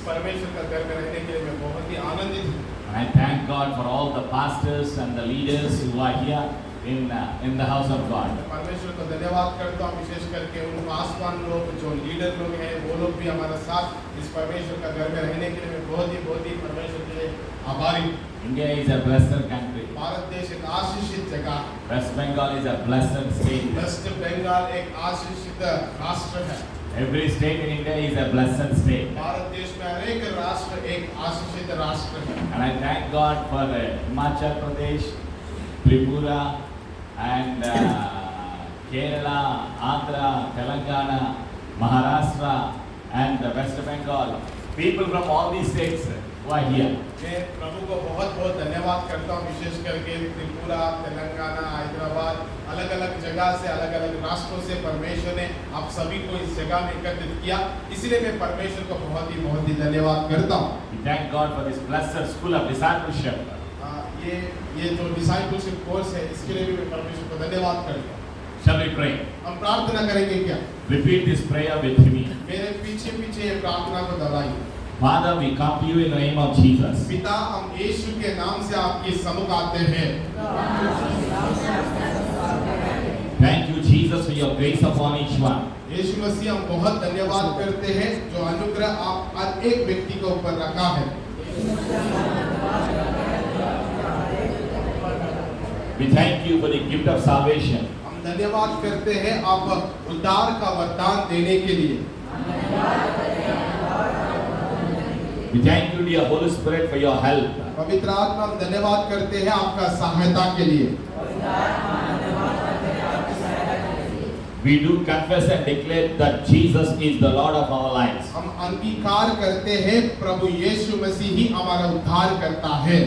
परमेश्वर का घर में रहने के लिए मैं बहुत ही आनंदित हूँ। I thank God for all the pastors and the leaders who are here in the house of God. परमेश्वर को धन्यवाद करता हूँ, विशेष करके उन पासवान लोग जो लीडर लोग हैं वो लोग भी हमारे साथ इस परमेश्वर का घर में रहने के लिए मैं बहुत ही परमेश्वर के लिए आभारी हूँ। India is a blessed country. Bharat देश एक आशीषित जगह है। West Bengal is a blessed state. West Bengal एक आशीषित राष्ट्र है। Every state in India is a blessed state. Bharat देश में हर एक राष्ट्र एक आशीषित राष्ट्र है। And I thank God for Himachal Pradesh, Tripura, and Kerala, Andhra, Telangana, Maharashtra, and West Bengal. People from all these states who are here. मैं प्रभु को बहुत धन्यवाद करता हूँ, विशेष करके त्रिपुरा, तेलंगाना, हैदराबाद, अलग अलग जगह से, अलग अलग राष्ट्रों से परमेश्वर ने आप सभी को इस जगह में एकत्रित किया, इसलिए मैं परमेश्वर को बहुत ही धन्यवाद करता हूँ। We thank God for this blessed school of discipleship. ये जो डिसाइपलशिप कोर्स है, इसके लिए भी मैं परमेश्वर को धन्यवाद करता हूँ। Shall we pray? हम प्रार्थना करेंगे क्या? Repeat this prayer with me. मेरे पीछे ये प्रार्थना को दोहराइए। Father, we come to you in the name of Jesus. पिता, हम यीशु के नाम से आपके सम्मुख आते हैं। Thank you, Jesus, for your grace upon each one. यीशु मसीह, हम बहुत धन्यवाद करते हैं जो अनुग्रह आप हर एक व्यक्ति के ऊपर रखा है। We thank you for the gift of salvation. हम धन्यवाद करते हैं आप उद्धार का वरदान देने के लिए। We thank you, dear Holy Spirit, for your help. पवित्र आत्मा, हम धन्यवाद करते हैं आपका सहायता के लिए। We do confess and declare that Jesus is the Lord of our lives. हम अंगीकार करते हैं प्रभु यीशु मसीह ही हमारा उद्धार करता है।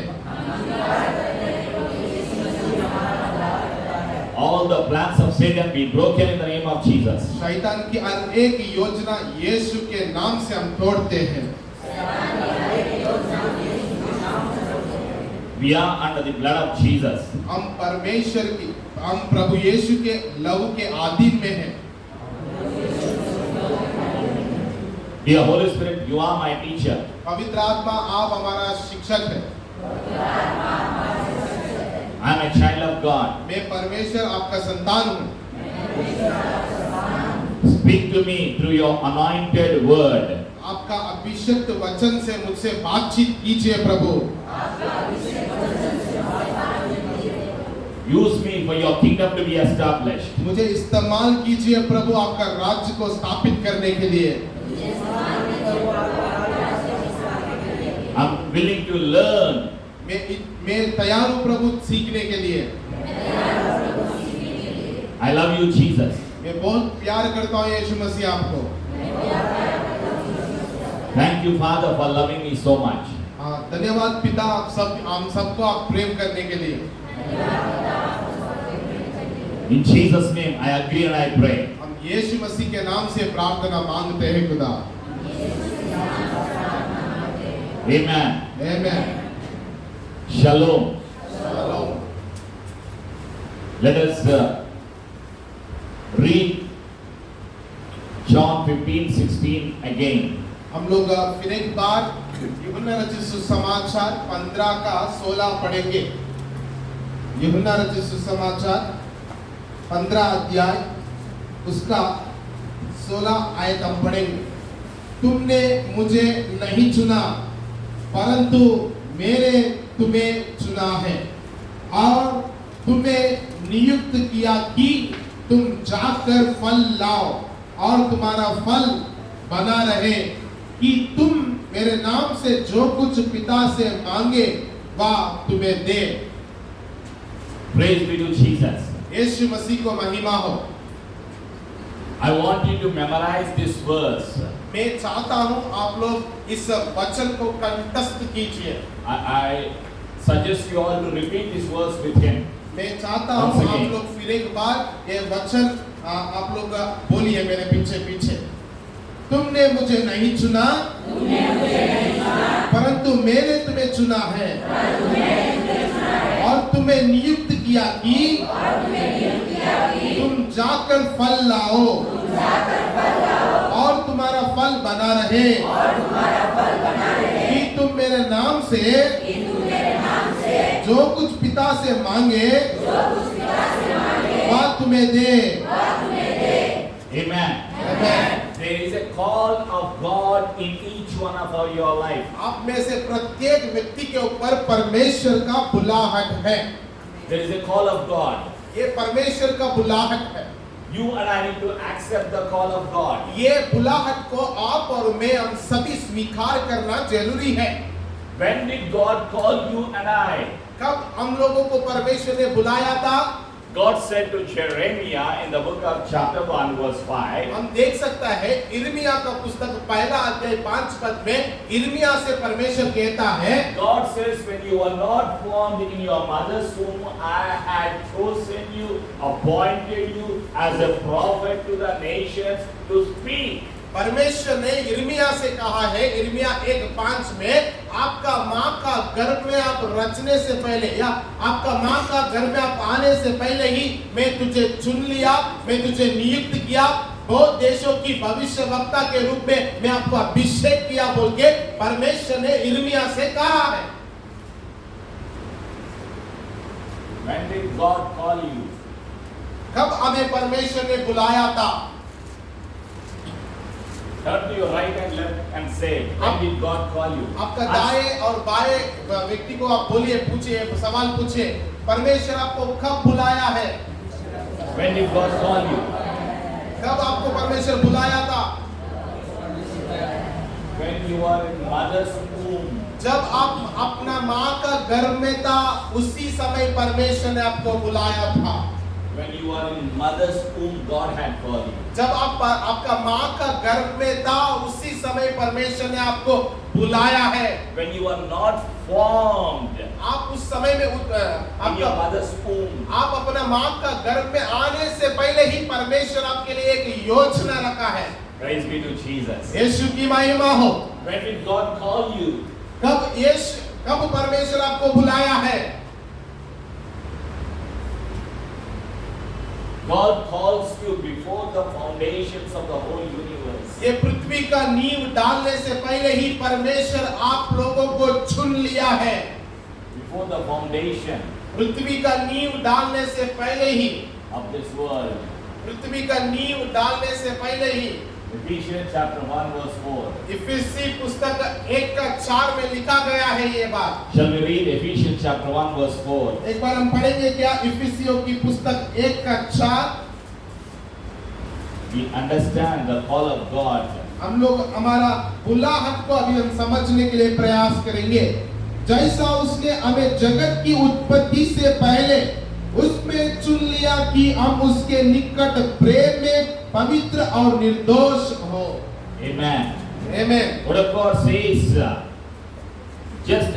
All the plans of Satan be broken in the name of Jesus. शैतान की अनेक योजना यीशु के नाम से हम तोड़ते हैं। We are under the blood of Jesus. हम प्रभु यीशु के लहू के अधीन में हैं। Dear Holy Spirit, you are my teacher. पवित्र आत्मा, आप हमारा शिक्षक हैं। I am a child of God. मैं परमेश्वर आपका संतान हूँ। Speak to me through your anointed word. आपका अभिषिक्त वचन से मुझसे बातचीत कीजिए प्रभु। Use me for your kingdom to be established. मुझे इस्तेमाल कीजिए प्रभु आपका राज्य को स्थापित करने के लिए। I'm willing to learn. मैं तैयार हूँ प्रभु सीखने के लिए। I love you, Jesus. मैं बहुत प्यार करता हूँ यीशु मसीह आपको। Thank you, Father, for loving me so much. धन्यवाद पिता, हम सबको आप प्रेम करने के लिए। In Jesus' name, I agree and I pray. हम यीशु मसीह के नाम से प्रार्थना मांगते हैं खुदा। Amen. आमीन। Shalom. Shalom. Let us read John 15:16 again. हम लोग फिर एक बार यूहन्ना रचित सुसमाचार 15 का 16 पढ़ेंगे। यूहन्ना रचित सुसमाचार 15 अध्याय उसका 16 आयत हम पढ़ेंगे। तुमने मुझे नहीं चुना, परंतु मैंने तुम्हें चुना है और तुम्हें नियुक्त किया कि तुम जाकर फल लाओ और तुम्हारा फल बना रहे, कि तुम मेरे नाम से जो कुछ पिता से मांगे वह तुम्हें दे। Praise be to Jesus. यीशु मसीह को महिमा हो। I want you to memorize this verse. मैं चाहता हूँ आप लोग इस वचन को कंठस्थ कीजिए। I suggest you all to repeat this verse with him. मैं चाहता हूँ आप लोग फिर एक बार ये वचन आप लोग बोलिए मेरे पीछे पीछे। तुमने मुझे नहीं चुना, परंतु मैंने तुम्हें चुना है और तुम्हें नियुक्त किया कि तुम जाकर फल लाओ और तुम्हारा फल फल बना रहे, कि तुम मेरे नाम से जो कुछ पिता से मांगे वह तुम्हें दे। Amen. Amen. There is a call of God in each one of your life. आप में से प्रत्येक व्यक्ति के ऊपर परमेश्वर का बुलाहट है। There is a call of God. ये परमेश्वर का बुलाहट है। You and I need to accept the call of God. ये बुलाहट को आप और मैं हम सभी स्वीकार करना जरूरी है। When did God call you and I? कब हम लोगों को परमेश्वर ने बुलाया था? God said to Jeremiah in the book of chapter 1 verse 5. हम देख सकता है इर्मिया का पुस्तक पहला अध्याय 5 पद में इर्मिया से परमेश्वर कहता है, God says, when you were not formed in your mother's womb, I had chosen you, appointed you as a prophet to the nations to speak. परमेश्वर ने इर्मिया से कहा है, इर्मिया 1:5 में, आपका माँ का गर्भ में आप रचने से पहले या आपका माँ का गर्भ में आप आने से पहले ही मैं तुझे चुन लिया, मैं तुझे नियुक्त किया, बहुत देशों की भविष्यवक्ता के रूप में मैं आपको अभिषेक किया बोल के परमेश्वर ने इर्मिया से कहा है। When did God call you? कब हमें परमेश्वर ने बुलाया था? Turn to your right and left and say, when did God call you? आपका दाएं और बाएं व्यक्ति को आप बोलिए, पूछिए, सवाल पूछिए, परमेश्वर आपको कब बुलाया है? When did God call you? कब आपको परमेश्वर बुलाया था? When you are in mother's womb. जब आप अपना माँ का गर्भ में था, उसी समय परमेश्वर ने आपको बुलाया था। When you are in mother's womb, God had called you. जब आपका माँ का गर्भ में था, उसी समय परमेश्वर ने आपको बुलाया है। When you are not formed आप उस समय में in your mother's womb, आप अपना माँ का गर्भ में आने से पहले ही परमेश्वर आपके लिए एक योजना रखा है। praise be to Jesus. यीशु की महिमा हो। When did God call you? कब परमेश्वर आपको बुलाया है? God calls you before the foundations of the whole universe. ये पृथ्वी का नींव डालने से पहले ही परमेश्वर आप लोगों को चुन लिया है। Before the foundation पृथ्वी का नींव डालने से पहले ही, of this world. पृथ्वी का नींव डालने से पहले ही, Ephesians chapter 1 verse 4. इफिसी पुस्तक 1:4 में लिखा गया है ये बात। Shall we read Ephesians chapter 1 verse 4? एक बार हम पढ़ेंगे क्या इफिसियों की पुस्तक 1:4? We understand the call of God. हम लोग हमारा बुलाहट को अभी हम समझने के लिए प्रयास करेंगे। जैसा उसने हमें जगत की उत्पत्ति से पहले उसमें चुन लिया कि हम उसके निकट प्रेम में पवित्र और निर्दोष हो। Amen. Amen. What of God says, just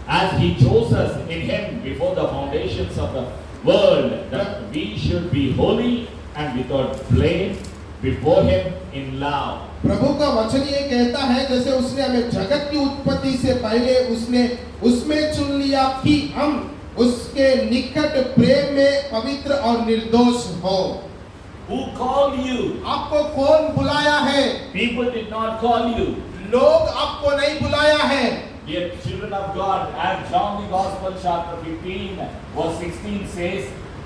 as He chose us in Him before the foundations of the world, that we should be holy and without blame before Him in love. प्रभु का वचन ये कहता है, जैसे उसने हमें जगत की उत्पत्ति से पहले उसने उसमें चुन लिया कि हम उसके निकट प्रेम में पवित्र और निर्दोष हो। Who called you? आपको कौन बुलाया है? People did not call you. लोग आपको नहीं बुलाया है। Dear children of God, as John the Gospel chapter 15 verse 16 says,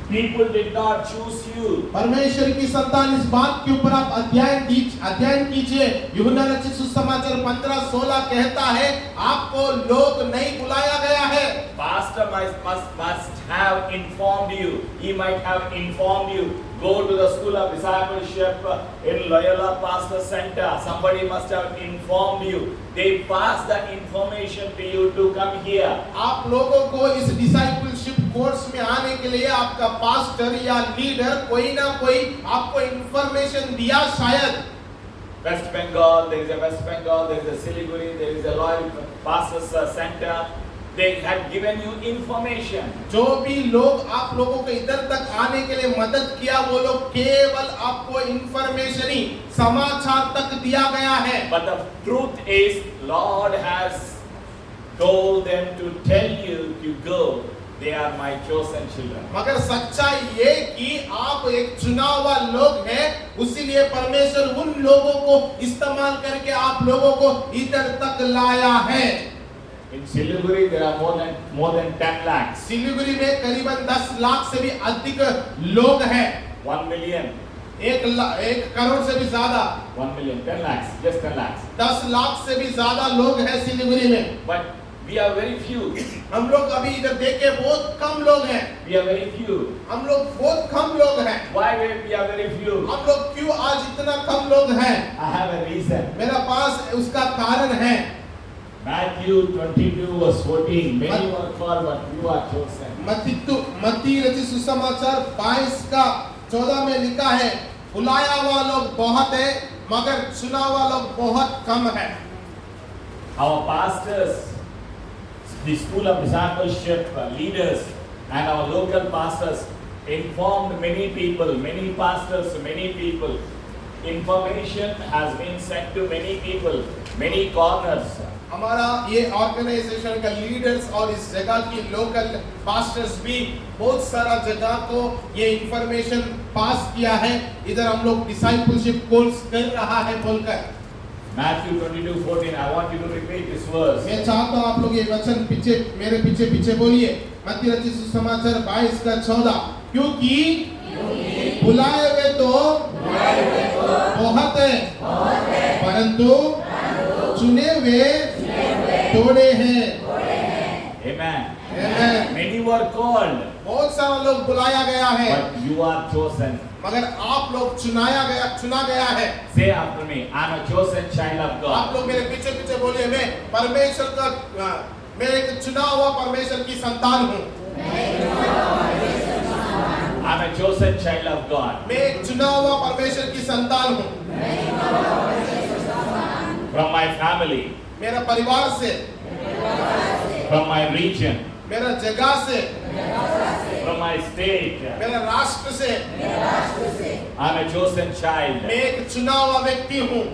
people did not choose you. परमेश्वर की संतान, इस बात के ऊपर आप अध्ययन कीजिए। यूहन्ना रचित सुसमाचार 15:16 कहता है, आपको लोग नहीं बुलाया गया है। Pastor must have informed you. He might have informed you. Go to the school of discipleship in Loyola Pastor Center. Somebody must have informed you. They passed the information to you to come here. आप लोगों को इस discipleship course में आने के लिए आपका pastor या लीडर कोई ना कोई आपको इंफॉर्मेशन दिया शायद। West Bengal, there is a West Bengal, there is a Siliguri, there is a Loyal Pastors Center. They had given you information. जो भी लोग आप लोगों को इधर तक आने के लिए मदद किया, वो लोग केवल आपको इंफॉर्मेशन ही, समाचार तक दिया गया है। But the truth is, Lord has told them to tell you to go they are my chosen children. मगर सच्चाई ये कि आप एक चुना हुआ लोग हैं, उसीलिए परमेश्वर उन लोगों को इस्तेमाल करके आप लोगों को इधर तक लाया है। In Siliguri there are more than 10 lakhs. Siliguri में करीबन 10 लाख से भी अधिक लोग हैं। 1 million. 1 करोड़ से भी ज्यादा। 1 million, 10 lakhs, just 10 lakhs. 10 lakh से भी ज्यादा लोग हैं सिलीगुड़ी में। But we are very few. हम लोग अभी इधर देखे बहुत कम लोग हैं। We are very few. हम लोग बहुत कम लोग हैं। Why we are very few? हम लोग क्यों आज इतना कम लोग हैं? I have a reason. मेरा पास उसका कारण है। Matthew 22 verse 14. Many were called, but few are chosen. मत्ती रचित सुसमाचार 22 का 14 में लिखा है, बुलाया हुआ लोग बहुत है, मगर चुना हुआ लोग बहुत कम है। Our pastors, the school of discipleship leaders, and our local pastors informed many people, many pastors, many people. Information has been sent to many people, many corners. हमारा ये ऑर्गेनाइजेशन का लीडर्स और इस जगह की लोकल पास्टर्स भी बहुत सारा जगह को ये इंफॉर्मेशन पास किया है। इधर हम लोग डिसाइपलशिप कोर्स कर रहा है बोलकर। Matthew 22:14. I want you to repeat this verse. मैं चाहता हूँ आप लोग ये वचन मेरे पीछे बोलिए। मत्ती रचित सुसमाचार 22 का 14। क्योंकि बुलाए हुए तो बहुत है, परंतु चुने हुए थोड़े हैं। Amen. Amen. Many were called, बहुत सारा लोग बुलाया गया है, but you are chosen. मगर आप लोग चुना गया है। Say after me, I'm a chosen child of आप God. लोग मेरे पीछे बोलिए, मैं परमेश्वर का मैं एक चुना हुआ परमेश्वर की संतान हूँ। I'm a chosen child of God. मैं एक चुना हुआ परमेश्वर की संतान हूँ। From my family, मेरा परिवार से, from my region, मेरा जगह से, from my state, मेरा राष्ट्र से, I'm a chosen child. मैं एक चुना हुआ व्यक्ति हूँ।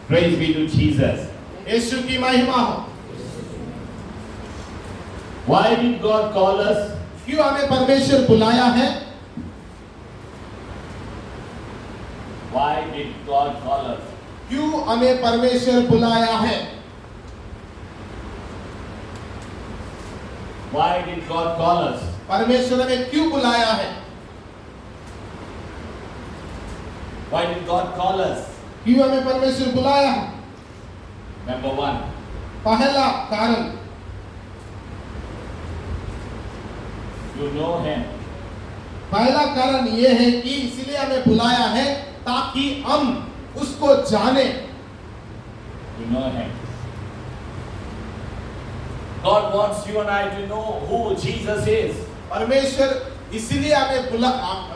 Praise be to Jesus. यीशु की महिमा हो। Why did God call us? क्यों हमें परमेश्वर बुलाया है? Why did God call us? क्यों हमें परमेश्वर बुलाया है? Why did God call us? परमेश्वर हमें क्यों बुलाया है? Why did God call us? क्यों हमें परमेश्वर बुलाया है? Number 1, पहला कारण, you know Him. पहला कारण ये है कि इसलिए हमें बुलाया है ताकि हम उसको जाने। You know Him. God wants you and I to know who Jesus is. परमेश्वर इसलिए हमें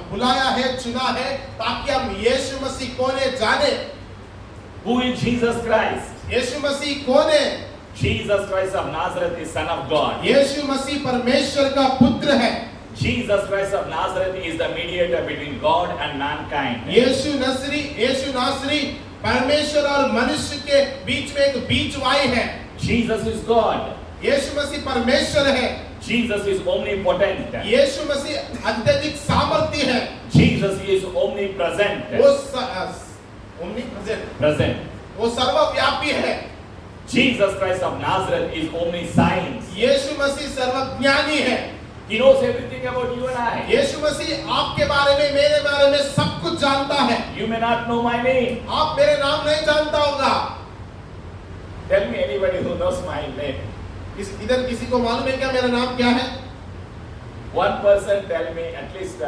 बुलाया है, चुना है, ताकि हम यीशु मसीह कौन है जाने। Who is Jesus Christ? यीशु मसीह कौन है? Jesus Christ of Nazareth is Son of God. यीशु मसीह परमेश्वर का पुत्र है। Jesus Christ of Nazareth is the mediator between God and mankind. यीशु नासरी परमेश्वर और मनुष्य के बीच में एक बीचवाई है। Jesus is God. यीशु मसीह परमेश्वर है। Jesus is omnipotent. यीशु मसीह अत्यधिक सामर्थ्य है। Jesus is omnipresent. Present. वो सर्वव्यापी है। Jesus Christ of Nazareth is omniscience. यीशु मसीह सर्वज्ञानी है। He knows everything about you and I. यीशु मसीह आपके बारे में, मेरे बारे में सब कुछ जानता है। You may not know my name. आप मेरे नाम नहीं जानता होगा। Tell me anybody who knows my name. इधर किसी को मालूम है क्या मेरा नाम क्या है? One person tell me at least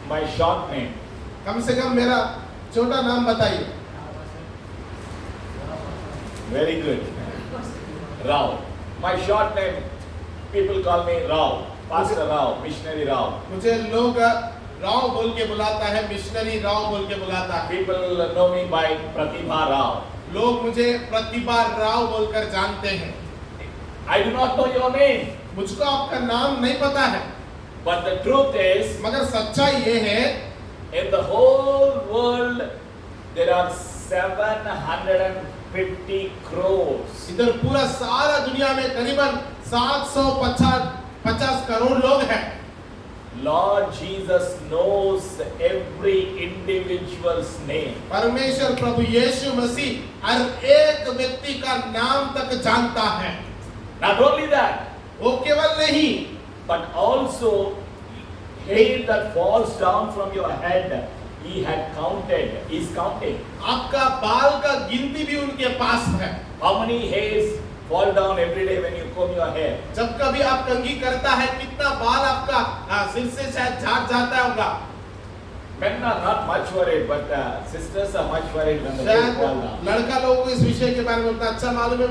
my short name. कम से कम मेरा छोटा नाम बताइए। Very good. Rao. My short name, people call me Rao. Pastor Rao, missionary Rao. मुझे लोग राव बोल के बुलाता है, मिशनरी राव बोल के बुलाता है। People know me by Pratibha Rao. लोग मुझे प्रतिभा राव बोलकर जानते हैं। I do not know your name. मुझको आपका नाम नहीं पता है, But the truth is, मगर सच्चाई ये है, in the whole world, there are 750 750 crores. इधर पूरा सारा दुनिया में करीबन 750 करोड़ लोग हैं। Lord Jesus knows every individual's name. परमेश्वर प्रभु यीशु मसीह हर एक व्यक्ति का नाम तक जानता है। Not only that, वो केवल नहीं, but also hair that falls down from your head, he had counted, he is counting. आपका बाल का गिनती भी उनके पास है। How many hairs fall down every day when you comb your hair? जब कभी आप कंघी करता है, कितना बाल आपका सिर से शायद झाड़ जाता होगा। Men are not much worried, but sisters are much worried when the hair शायद fall down. लड़का लोगों को इस विषय के बारे में उतना अच्छा मालूम है,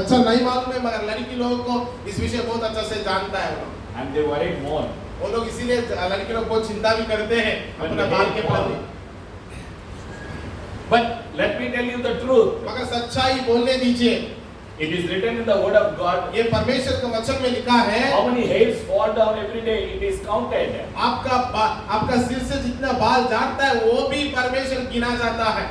अच्छा नहीं मालूम है, मगर लड़की लोगों को इस विषय बहुत अच्छा से जानता है। And they worried more. वो लोग इसीलिए लड़के लोग बहुत चिंता भी करते हैं When अपना the बाल hair के fall. प्रति। But let me tell you the truth. मगर सच्चाई बोलने दीजिए। It is written in the word of God. ये परमेश्वर के वचन में लिखा है। How many hairs fall down every day? It is counted. आपका सिर से जितना बाल झाड़ता है वो भी परमेश्वर गिना जाता है।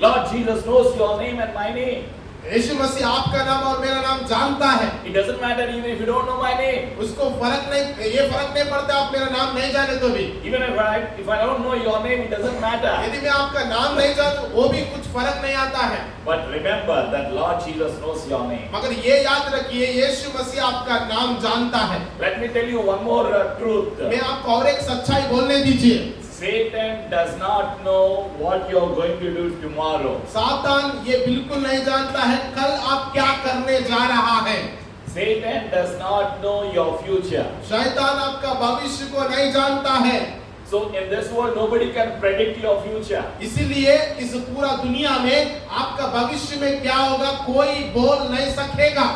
Lord Jesus knows your name and my name. यीशु मसीह आपका नाम और मेरा नाम जानता है। It doesn't matter even if you don't know my name. उसको ये फर्क नहीं पड़ता आप मेरा नाम नहीं जाने तो भी। Even if I don't know your name, it doesn't matter. यदि मैं आपका नाम नहीं जानूं वो भी कुछ फर्क नहीं आता है। But remember that Lord Jesus knows your name. मगर ये याद रखिए यीशु मसीह आपका नाम जानता है। Let me tell you one more truth. मैं आपको और एक सच्चाई बोलने दीजिए। Satan does not know what you are going to do tomorrow. सातान ये बिल्कुल नहीं जानता है कल आप क्या करने जा रहा है। Satan does not know your future. शैतान आपका भविष्य को नहीं जानता है। So in this world nobody can predict your future. इसीलिए इस पूरा दुनिया में आपका भविष्य में क्या होगा कोई बोल नहीं सकेगा।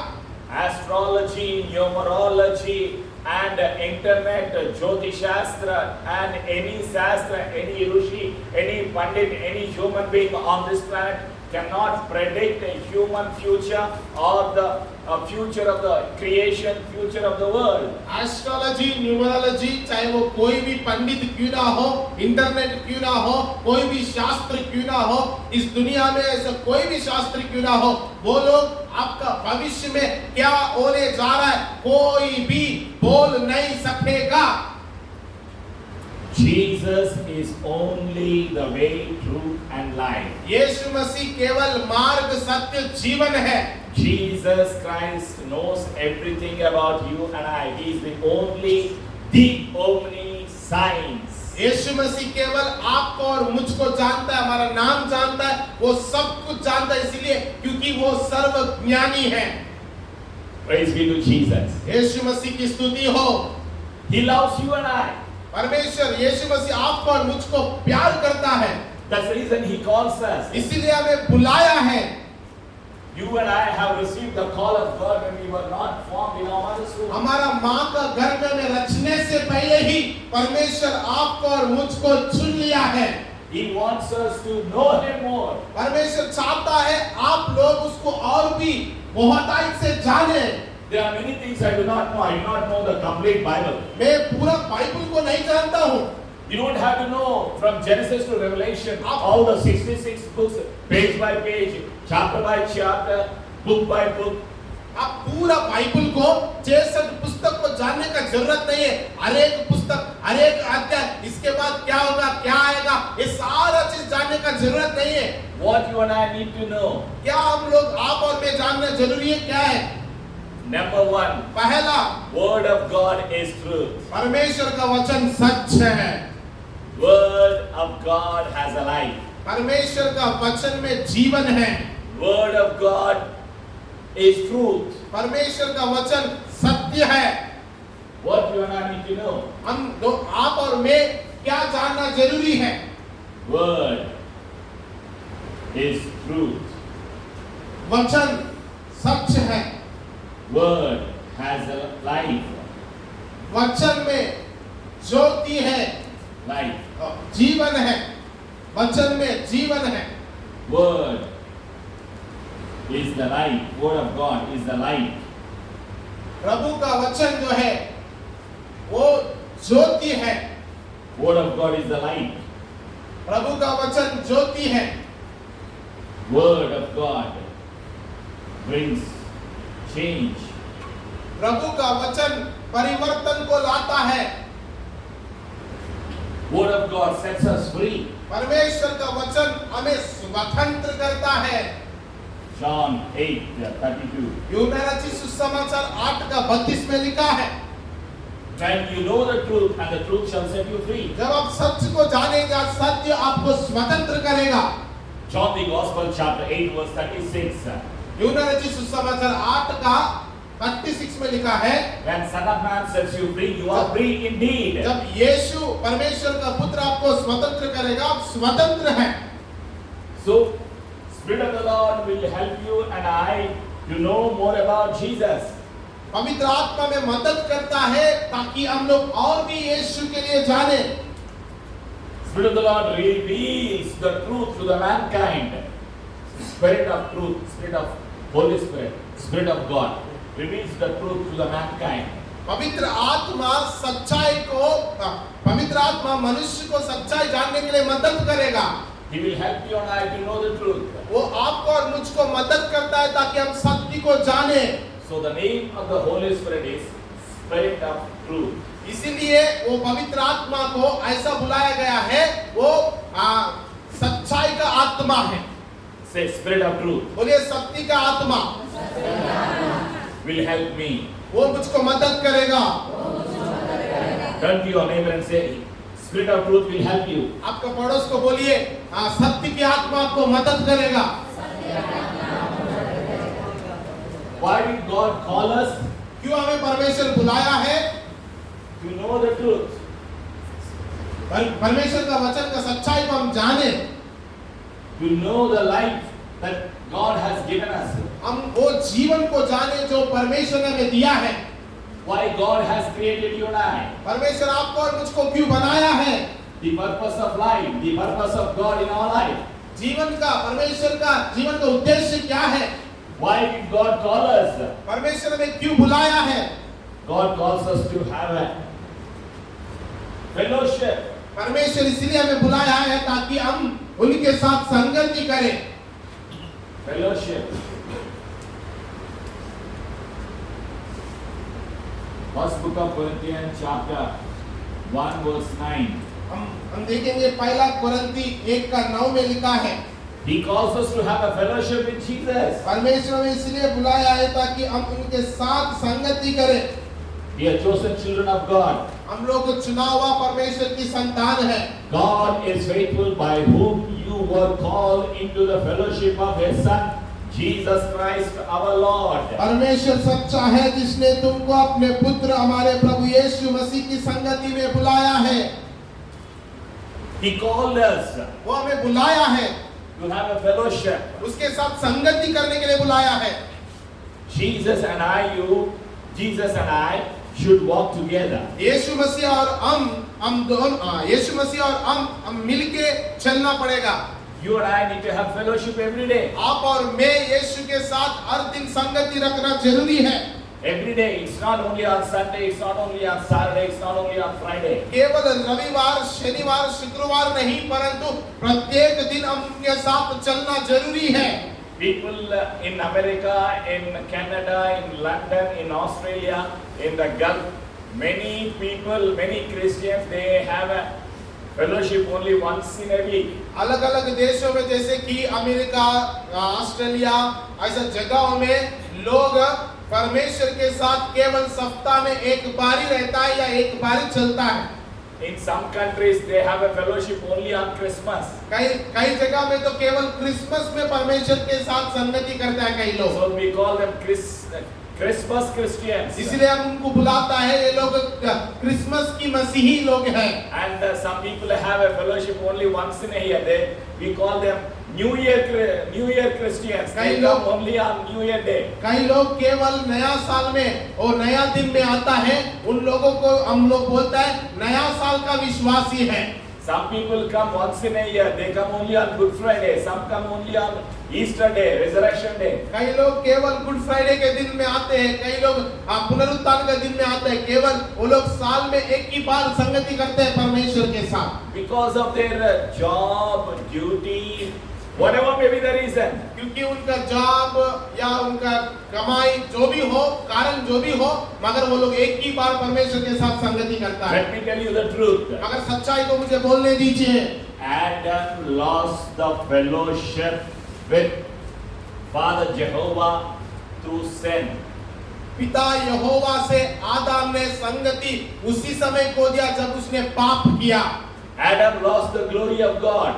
Astrology, numerology and internet, Jyotishastra and any Shastra, any Rishi, any Pandit, any human being on this planet cannot predict a human future or the future of the creation, future of the world. Astrology, numerology, चाहे वो कोई भी पंडित क्यों ना हो, internet क्यों ना हो, कोई भी शास्त्र क्यों ना हो, इस दुनिया में ऐसा कोई भी शास्त्र क्यों ना हो, वो लोग आपका भविष्य में क्या होने जा रहा है कोई भी बोल नहीं सकेगा। Jesus is only the way, truth and life. यीशु मसीह केवल मार्ग, सत्य, जीवन है। Jesus Christ knows everything about you and I. He is the only science. यीशु मसीह केवल आपको और मुझको जानता है, हमारा नाम जानता है, वो सब कुछ जानता है इसलिए क्योंकि वो सर्वज्ञानी है। Praise be to Jesus. यीशु मसीह की स्तुति हो। He loves you and I. परमेश्वर यीशु मसीह आपको और मुझको प्यार करता है। That's the reason He calls us. इसीलिए हमें बुलाया है। You and I have received the call of God when we were not formed in our mother's womb. हमारा माँ का गर्भ में रचने से पहले ही परमेश्वर आपको और मुझको चुन लिया है। He wants us to know Him more. परमेश्वर चाहता है आप लोग उसको और भी गहराई से जाने। There are many things I do not know. I do not know the complete Bible. मैं पूरा बाइबल को नहीं जानता हूँ। You don't have to know from Genesis to Revelation all the 66 books, page by page, chapter by chapter, book by book. आप पूरा Bible को 66 पुस्तक को जानने का जरूरत नहीं है। हर एक पुस्तक, हर एक अध्याय, इसके बाद क्या होगा, क्या आएगा, ये सारा चीज जानने का जरूरत नहीं है। What you and I need to know. क्या हम लोग आप और मैं जानना जरूरी है क्या है? Number one, पहला, Word of God is truth. परमेश्वर का वचन सच है। Word of God has a life. परमेश्वर का वचन में जीवन है। Word of God is truth. परमेश्वर का वचन सत्य है। What you and I need to know. आप और मैं क्या जानना जरूरी है? Word is truth. वचन सच है। Word has a life. वचन में ज्योति है, Life. जीवन है। वचन में जीवन है। Word is the light. Word of God is the light. प्रभु का वचन जो है वो ज्योति है। Word of God is the light. प्रभु का वचन ज्योति है। Word of God brings change. प्रभु का वचन परिवर्तन को लाता है। Word of God sets us free. परमेश्वर का वचन हमें स्वतंत्र करता है। John 8:32. यूहन्ना रचित सुसमाचार 8:32 में लिखा है, When you know the truth, and the truth shall set you free. जब आप सत्य को जानेंगे, सत्य आपको स्वतंत्र करेगा। John the Gospel chapter 8 verse 36. यूहन्ना रचित सुसमाचार 8:36 में लिखा है, When Son of Man sets you free, you are free indeed. जब यीशु परमेश्वर का पुत्र आपको स्वतंत्र करेगा, आप स्वतंत्र हैं। So, Spirit of the Lord will help you and I to know more about Jesus. पवित्र आत्मा में मदद करता है ताकि हम लोग और भी यीशु के लिए जाने। Spirit of the Lord reveals the truth to the mankind. Spirit of truth, Spirit of Holy Spirit, Spirit of God reveals the truth to the mankind. पवित्र आत्मा सच्चाई को, पवित्र आत्मा मनुष्य को सच्चाई जानने के लिए मदद करेगा। He will help you and I to know the truth. वो आपको और मुझको मदद करता है ताकि हम सत्य को जाने। So the name of the Holy Spirit is Spirit of Truth. इसीलिए वो पवित्र आत्मा को ऐसा बुलाया गया है, वो सच्चाई का आत्मा है। Say Spirit of Truth. बोलिए सत्य का आत्मा Will help me. वो मुझको मदद करेगा। Turn to your neighbor and say, Spirit of Truth will help you. आपका पड़ोस को बोलिए, सत्य की आत्मा आपको मदद करेगा। Why did God call us? क्यों हमें परमेश्वर बुलाया है? To know the truth. परमेश्वर का वचन का सच्चाई को हम जाने। To know the life that God has given us. हम वो जीवन को जाने जो परमेश्वर ने हमें दिया है। Why God has created you and I. परमेश्वर आपको और मुझको क्यों बनाया है? The purpose of life, the purpose of God in our life. जीवन का, परमेश्वर का जीवन का उद्देश्य क्या है? Why did God call us? परमेश्वर ने क्यों बुलाया है? God calls us to have a fellowship. परमेश्वर इसलिए हमें बुलाया है ताकि हम उनके साथ संगति करें। Fellowship. First book of Corinthians chapter 1 verse 9. हम देखेंगे पहला कुरिन्थी 1:9 में लिखा है, He calls us to have a fellowship with Jesus. परमेश्वर ने इसलिए बुलाया है ताकि हम उनके साथ संगति करें। We are chosen children of God. हम लोग चुना हुआ परमेश्वर की संतान है। God is faithful by whom you were called into the fellowship of His Son, Jesus Christ our Lord. परमेश्वर सच्चा है जिसने तुमको अपने पुत्र हमारे प्रभु यीशु मसीह की संगति में बुलाया है। He called us वो हमें बुलाया है, to have a fellowship. उसके साथ संगति करने के लिए बुलाया है। Jesus and I should walk together. यीशु मसीह और हम दोनों, यीशु मसीह और हम मिलके चलना पड़ेगा। You and I need to have fellowship every day. आप और मैं यीशु के साथ हर दिन संगति रखना जरूरी है। Every day. It's not only on Sunday, it's not only on Saturday, it's not only on Friday. केवल रविवार, शनिवार, शुक्रवार नहीं, परंतु प्रत्येक दिन हम उनके साथ चलना जरूरी है। People in America, in Canada, in London, in Australia, in the Gulf, many people, many Christians, they have a fellowship only once in a week. अलग-अलग देशों में जैसे कि अमेरिका, ऑस्ट्रेलिया, ऐसा जगहों में लोग परमेश्वर के साथ केवल सप्ताह में एक बार ही रहता है या एक बार ही चलता है। In some countries, they have a fellowship only on Christmas. कई जगह में तो केवल क्रिसमस में परमेश्वर के साथ संगति करता है कई लोग। So we call them Christmas Christians. इसलिए हम उनको बुलाता है, ये लोग क्रिसमस की मसीही लोग हैं। And some people have a fellowship only once in a year. We call them New Year Christians. They come only on New Year day. कई लोग केवल नया साल में और नया दिन में आता है, उन लोगों को हम लोग बोलता है नया साल का विश्वासी है। Some people come once in a year. They come only on Good Friday. Some come only on Easter day, Resurrection day. कई लोग केवल गुड फ्राइडे के दिन में आते हैं, कई लोग पुनरुत्थान के दिन में आते हैं। केवल वो लोग साल में एक ही बार संगति करते हैं परमेश्वर के साथ। Because of their job, duty, whatever may be the reason. क्योंकि उनका जॉब या उनका कमाई जो भी हो, कारण जो भी हो, मगर वो लोग एक ही बार परमेश्वर के साथ संगति करता है। Let me tell you the truth. मगर सच्चाई को मुझे बोलने दीजिए। Adam lost the fellowship with Father Jehovah through sin. पिता यहोवा से आदम ने संगति उसी समय खो दिया जब उसने पाप किया। Adam lost the glory of God.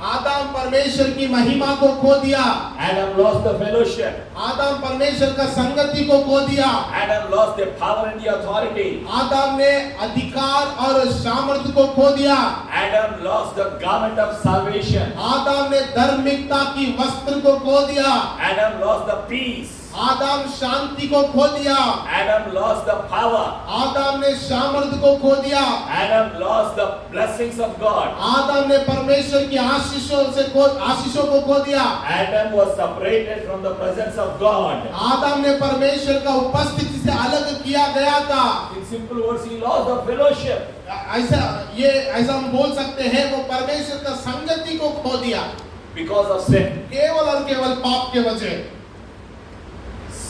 आदम परमेश्वर की महिमा को खो दिया। Adam lost the fellowship. आदम परमेश्वर का संगति को खो दिया। Adam lost the power and the authority. आदम ने अधिकार और सामर्थ्य को खो दिया। Adam lost the garment of salvation. आदम ने धार्मिकता की वस्त्र को खो दिया। Adam lost the peace. आदम शांति को खो दिया। Adam lost the power. आदम ने सामर्थ्य को खो दिया। Adam lost the blessings of God. आदम ने परमेश्वर की आशीषों को खो दिया। Adam was separated from the presence of God. आदम ने परमेश्वर का उपस्थिति से अलग किया गया था। In simple words, he lost the fellowship. ऐसा हम बोल सकते हैं, वो परमेश्वर का संगति को खो दिया Because of sin. केवल और केवल पाप के वजह।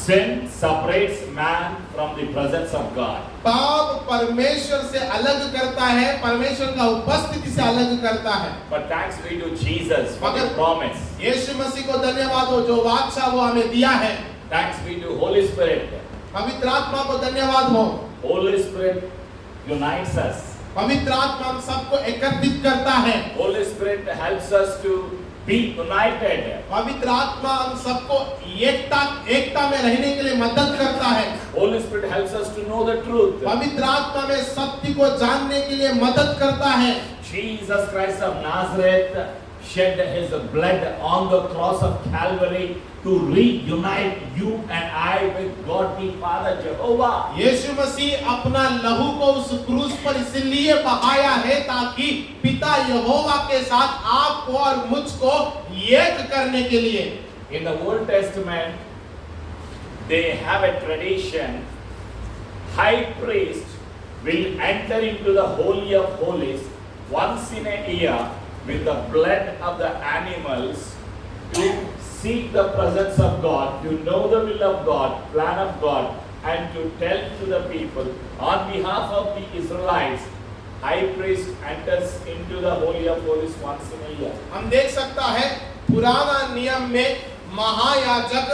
Sin separates man from the presence of God. पाप परमेश्वर से अलग करता है, परमेश्वर का उपस्थिति से अलग करता है। But thanks be to Jesus for the promise. यीशु मसीह को धन्यवाद हो जो वाचा वो हमें दिया है। Thanks be to Holy Spirit. पवित्र आत्मा को धन्यवाद हो। Holy Spirit unites us. पवित्र आत्मा हम सबको एकत्रित करता है। Holy Spirit helps us to be united. पवित्र आत्मा हम सबको एकता में रहने के लिए मदद करता है। Holy Spirit helps us to know the truth. पवित्र आत्मा में सत्य को जानने के लिए मदद करता है। Jesus Christ of Nazareth shed his blood on the cross of Calvary to reunite you and I with God the Father Jehovah. यीशु मसीह अपना लहू को उस क्रूस पर इसलिए बहाया है ताकि पिता यहोवा के साथ आपको और मुझको एक करने के लिए। In the Old Testament, they have a tradition. High priest will enter into the Holy of Holies once in a year with the blood of the animals to seek the presence of God, to know the will of God, plan of God, and to tell to the people on behalf of the Israelites. High priest enters into the Holy of Holies once in a year. हम देख सकता है पुराना नियम में महायाजक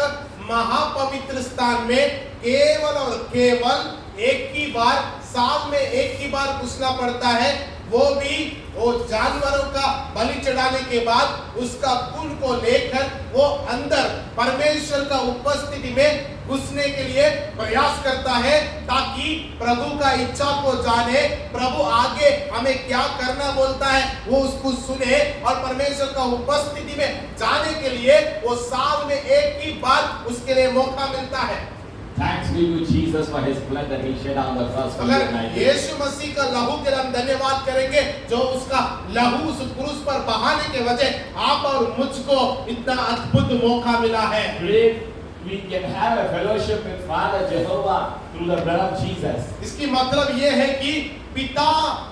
महापवित्र स्थान में केवल और केवल एक ही बार, साल में एक ही बार घुसना पड़ता है, वो भी वो जानवरों का बलि चढ़ाने के बाद उसका खून को लेकर वो अंदर परमेश्वर का उपस्थिति में घुसने के लिए प्रयास करता है ताकि प्रभु का इच्छा को जाने, प्रभु आगे हमें क्या करना बोलता है वो उसको सुने और परमेश्वर का उपस्थिति में जाने के लिए वो साल में एक ही बार उसके लिए मौका मिलता है। Thanks be to Jesus for his blood that he shed on the cross for you अगर and I. यीशु मसीह का लहू के लिए हम धन्यवाद करेंगे जो उसका लहू उस क्रूस पर बहाने के वजह आप और मुझको इतना अद्भुत मौका मिला है। Today we can have a fellowship with Father Jehovah through the blood of Jesus. इसकी मतलब ये है कि पिता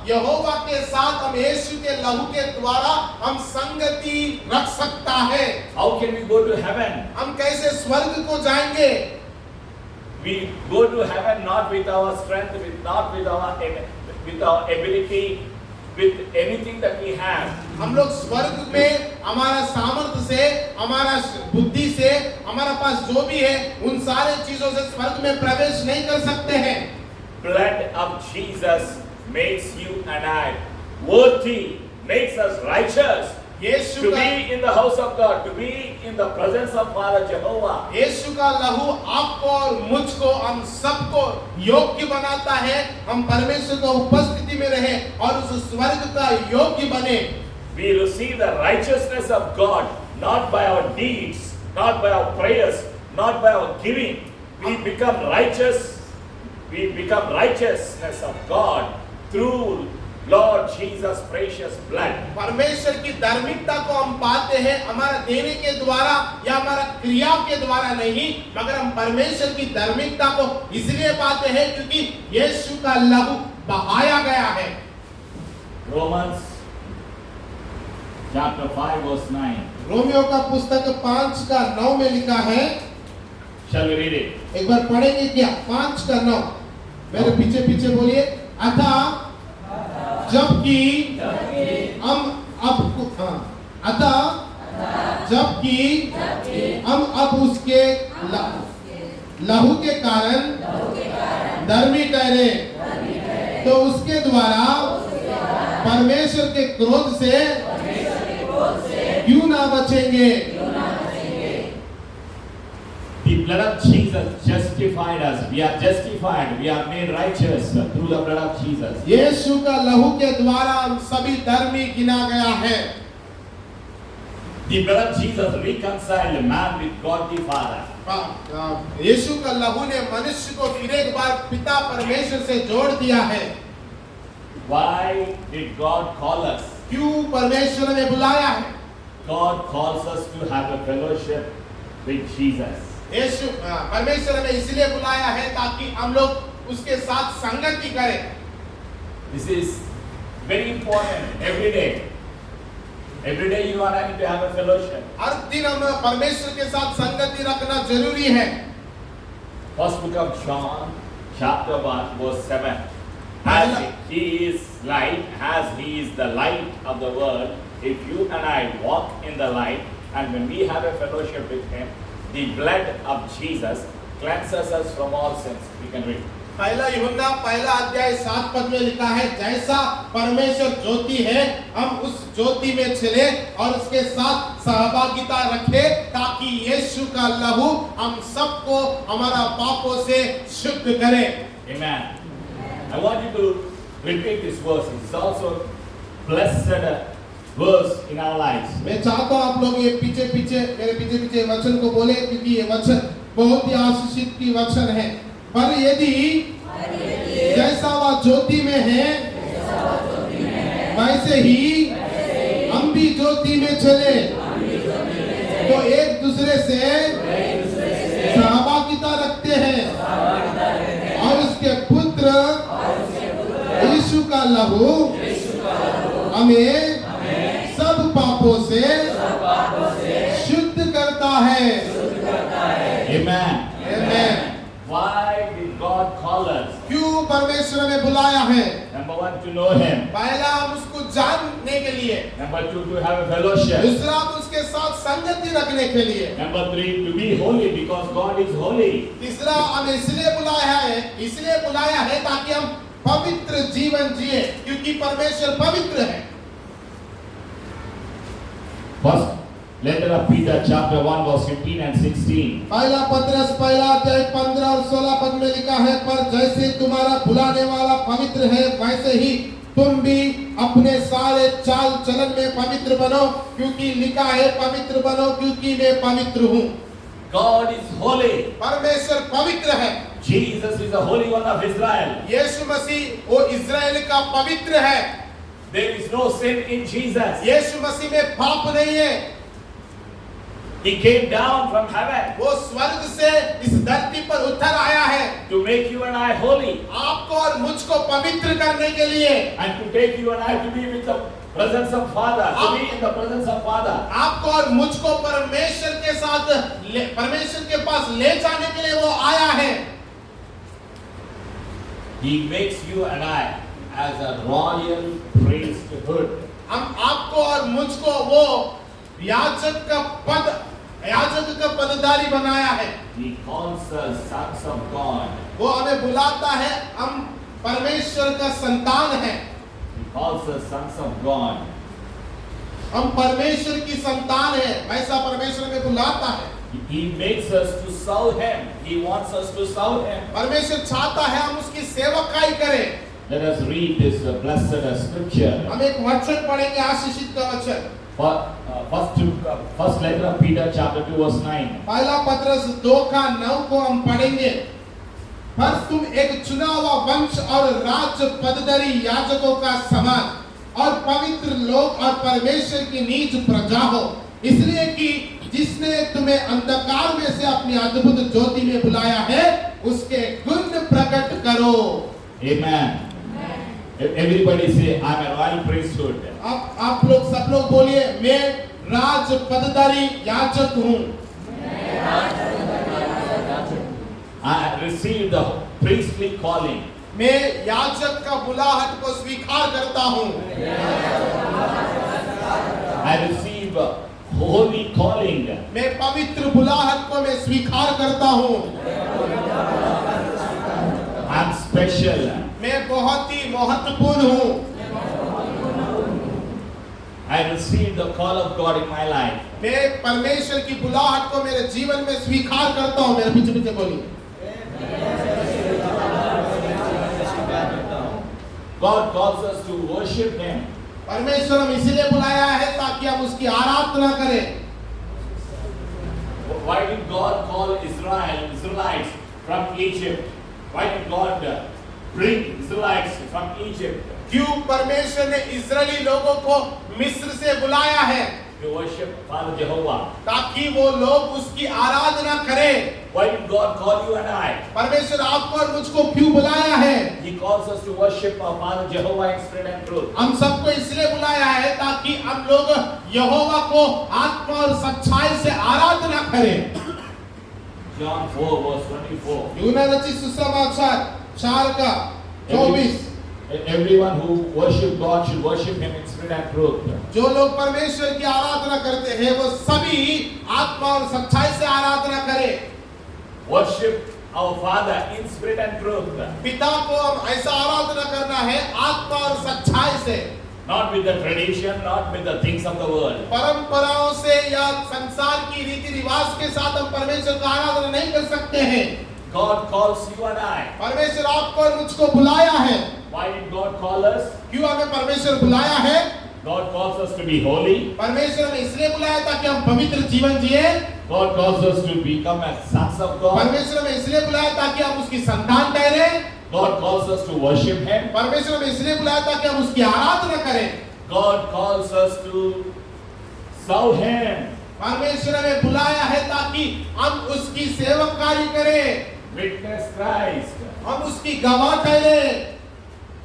यहोवा के साथ हम यीशु के लहू के द्वारा हम संगति रख सकता है। How can we go to heaven? हम कैसे स्वर्ग को जाएंगे? We go to heaven not with our strength, not with our ability, with anything that we have. हम लोग स्वर्ग में हमारा सामर्थ्य से, हमारा बुद्धि से, हमारा पास जो भी है उन सारे चीजों से स्वर्ग में प्रवेश नहीं कर सकते हैं। Blood of Jesus makes you and I worthy, makes us righteous. Yeshu To का be in the house of God, to be in the presence of Father Jehovah. यीशु का लहू आपको और मुझको हम सबको योग्य बनाता है, हम परमेश्वर का उपस्थिति में रहे और उस स्वर्ग का योग्य बने। We receive the righteousness of God not by our deeds, not by our prayers, not by our giving. We become righteous. We become righteousness of God through Lord Jesus' precious blood. परमेश्वर की धार्मिकता को हम पाते हैं हमारा देने के द्वारा या हमारा क्रिया के द्वारा नहीं, मगर हम परमेश्वर की धार्मिकता को इसलिए पाते हैं क्योंकि यीशु का लहू बहाया गया है। Romans chapter 5 verse 9. रोमियो का पुस्तक 5 का 9 में लिखा है, Shall we read it? एक बार पढ़ेंगे क्या? 5 का 9 मेरे पीछे पीछे बोलिए। अतः जबकि हम अब उसके लहू के कारण धर्मी ठहरे, तो उसके द्वारा परमेश्वर के क्रोध से क्यों ना बचेंगे? The blood of Jesus justified us. We are justified. We are made righteous through the blood of Jesus. यीशु का लहू के द्वारा हम सभी धर्मी गिना गया है। The blood of Jesus reconciled man with God the Father. यीशु का लहू ने मनुष्य को फिर एक बार पिता परमेश्वर से जोड़ दिया है। Why did God call us? क्यों परमेश्वर ने बुलाया है? God calls us to have a fellowship with Jesus. यीशु परमेश्वर ने इसलिए बुलाया है ताकि हम लोग उसके साथ संगति करें। This is very important every day. Every day you and I need to have a fellowship. हर दिन हम परमेश्वर के साथ संगति रखना जरूरी है। First book of John, chapter 1, verse 7. As he is light, as he is the light of the world, if you and I walk in the light, and when we have a fellowship with him, the blood of Jesus cleanses us from all sins. We can read. पहला यूहन्ना पहला अध्याय 7 पद में लिखा है, जैसा परमेश्वर ज्योति है, हम उस ज्योति में चले और उसके साथ सहभागिता रखें, ताकि यीशु का लहू हम सबको हमारा पापों से शुद्ध करे। Amen. I want you to repeat this verse. It's also blessed verse in our lives. मैं चाहता हूँ आप लोग ये मेरे पीछे पीछे वचन को बोले, क्योंकि ये वचन बहुत ही आशीषित की वचन है। पर यदि जैसा वह ज्योति में है, वैसे ही हम भी ज्योति में चले, तो एक दूसरे से सहभागिता रखते हैं और उसके पुत्र यीशु का लहू हमें सब पापों से शुद्ध करता है। Amen. Amen. Why did God call us? क्यों परमेश्वर ने बुलाया है? Number 1, to know him. पहला हम उसको जानने के लिए, Number 2, to have a fellowship. दूसरा हम उसके साथ संगति रखने के लिए, Number 3, to be holy because God is holy. तीसरा हमें इसलिए बुलाया है ताकि हम पवित्र जीवन जिए, क्योंकि परमेश्वर पवित्र है। First letter of Peter, chapter 1, verse 15 and 16. पहला पत्रस पहला अध्याय 15 और 16 पद में लिखा है, पर जैसे तुम्हारा बुलाने वाला पवित्र है, वैसे ही तुम भी अपने सारे चाल चलन में पवित्र बनो, क्योंकि लिखा है पवित्र बनो क्योंकि मैं पवित्र हूँ। God is holy. परमेश्वर पवित्र है। Jesus is the Holy One of Israel. यीशु मसीह वो इज़राइल का पवित्र है। There is no sin in Jesus. यीशु मसीह में पाप नहीं है। He came down from heaven वो स्वर्ग से इस धरती पर उतर आया है to make you and I holy, आपको और मुझको पवित्र करने के लिए, and to take you and I to be with the presence of Father, to be in the presence of Father. आपको और मुझको परमेश्वर के साथ परमेश्वर के पास ले जाने के लिए वो आया है। He makes you and I as a royal priesthood. हम आपको और मुझको वो याजक का पदधारी बनाया है। He calls us sons of God. वो हमें बुलाता है, हम परमेश्वर का संतान है। He calls us sons of God. हम परमेश्वर की संतान है, वैसा परमेश्वर हमें बुलाता है। He makes us to serve Him. He wants us to serve Him. परमेश्वर चाहता है हम उसकी सेवकाई करें। Let us read this blessed scripture. हम एक वचन पढ़ेंगे, आशीषित का वचन। First letter of Peter, chapter 2, verse 9. पहला पत्रस 2 का 9 को हम पढ़ेंगे। पर तुम एक चुना हुआ वंश और राज पदधारी याजकों का समाज और पवित्र लोग और परमेश्वर की नीज प्रजा हो, इसलिए कि जिसने तुम्हें अंधकार में से अपनी अद्भुत ज्योति में बुलाया है, उसके गुण प्रकट करो। Amen. Everybody say, I'm a royal priesthood. आप लोग सब लोग बोलिए, मैं राज पदधारी याजक हूँ। I received the priestly calling. मैं याजक का बुलाहट को स्वीकार करता हूँ। I receive holy calling. मैं पवित्र बुलाहट को मैं स्वीकार करता हूँ। I'm special. मैं बहुत ही महत्वपूर्ण हूँ। I received the call of God in my life. मैं परमेश्वर की बुलाहट को मेरे जीवन में स्वीकार करता हूँ। मेरे पीछे पीछे बोलिए। God calls us to worship Him. परमेश्वर हम इसीलिए बुलाया है ताकि हम उसकी आराधना करें। Why did God call Israelites from Egypt? Why did God bring Israelites from Egypt? क्यों परमेश्वर ने इस्राएली लोगों को मिस्र से बुलाया है? To worship Father Jehovah. ताकि वो लोग उसकी आराधना करें। Why did God call you and I? परमेश्वर आपको और मुझको क्यों बुलाया है? He calls us to worship our Father Jehovah in spirit and truth. हम सबको इसलिए बुलाया है ताकि हम लोग यहोवा को आत्मा और सच्चाई से आराधना करें। John 4 verse 24. यूहन्ना रचित सुसमाचार 4:24। Everyone who worship God should worship Him in spirit and truth. जो लोग परमेश्वर की आराधना करते हैं वो सभी आत्मा और सच्चाई से आराधना करें। Worship our Father in spirit and truth. पिता को हम ऐसा आराधना करना है आत्मा और सच्चाई से। Not with the tradition, not with the things of the world. परंपराओं से या संसार की रीति रिवाज के साथ हम परमेश्वर का आराधना नहीं कर सकते हैं। God calls you and I. परमेश्वर आपको और मुझको बुलाया है। Why did God call us? क्यों हमें परमेश्वर बुलाया है? God calls us to be holy. परमेश्वर ने इसलिए बुलाया ताकि हम पवित्र जीवन जिए। God calls us to become as sons of God. परमेश्वर ने इसलिए बुलाया ताकि हम उसकी संतान ठहरे। God calls us to worship Him. परमेश्वर ने इसलिए बुलाया ताकि हम उसकी आराधना करें। God calls us to serve Him. परमेश्वर ने बुलाया है ताकि हम उसकी सेवकाई करें। Witness Christ. हम उसकी गवाह ठहरे।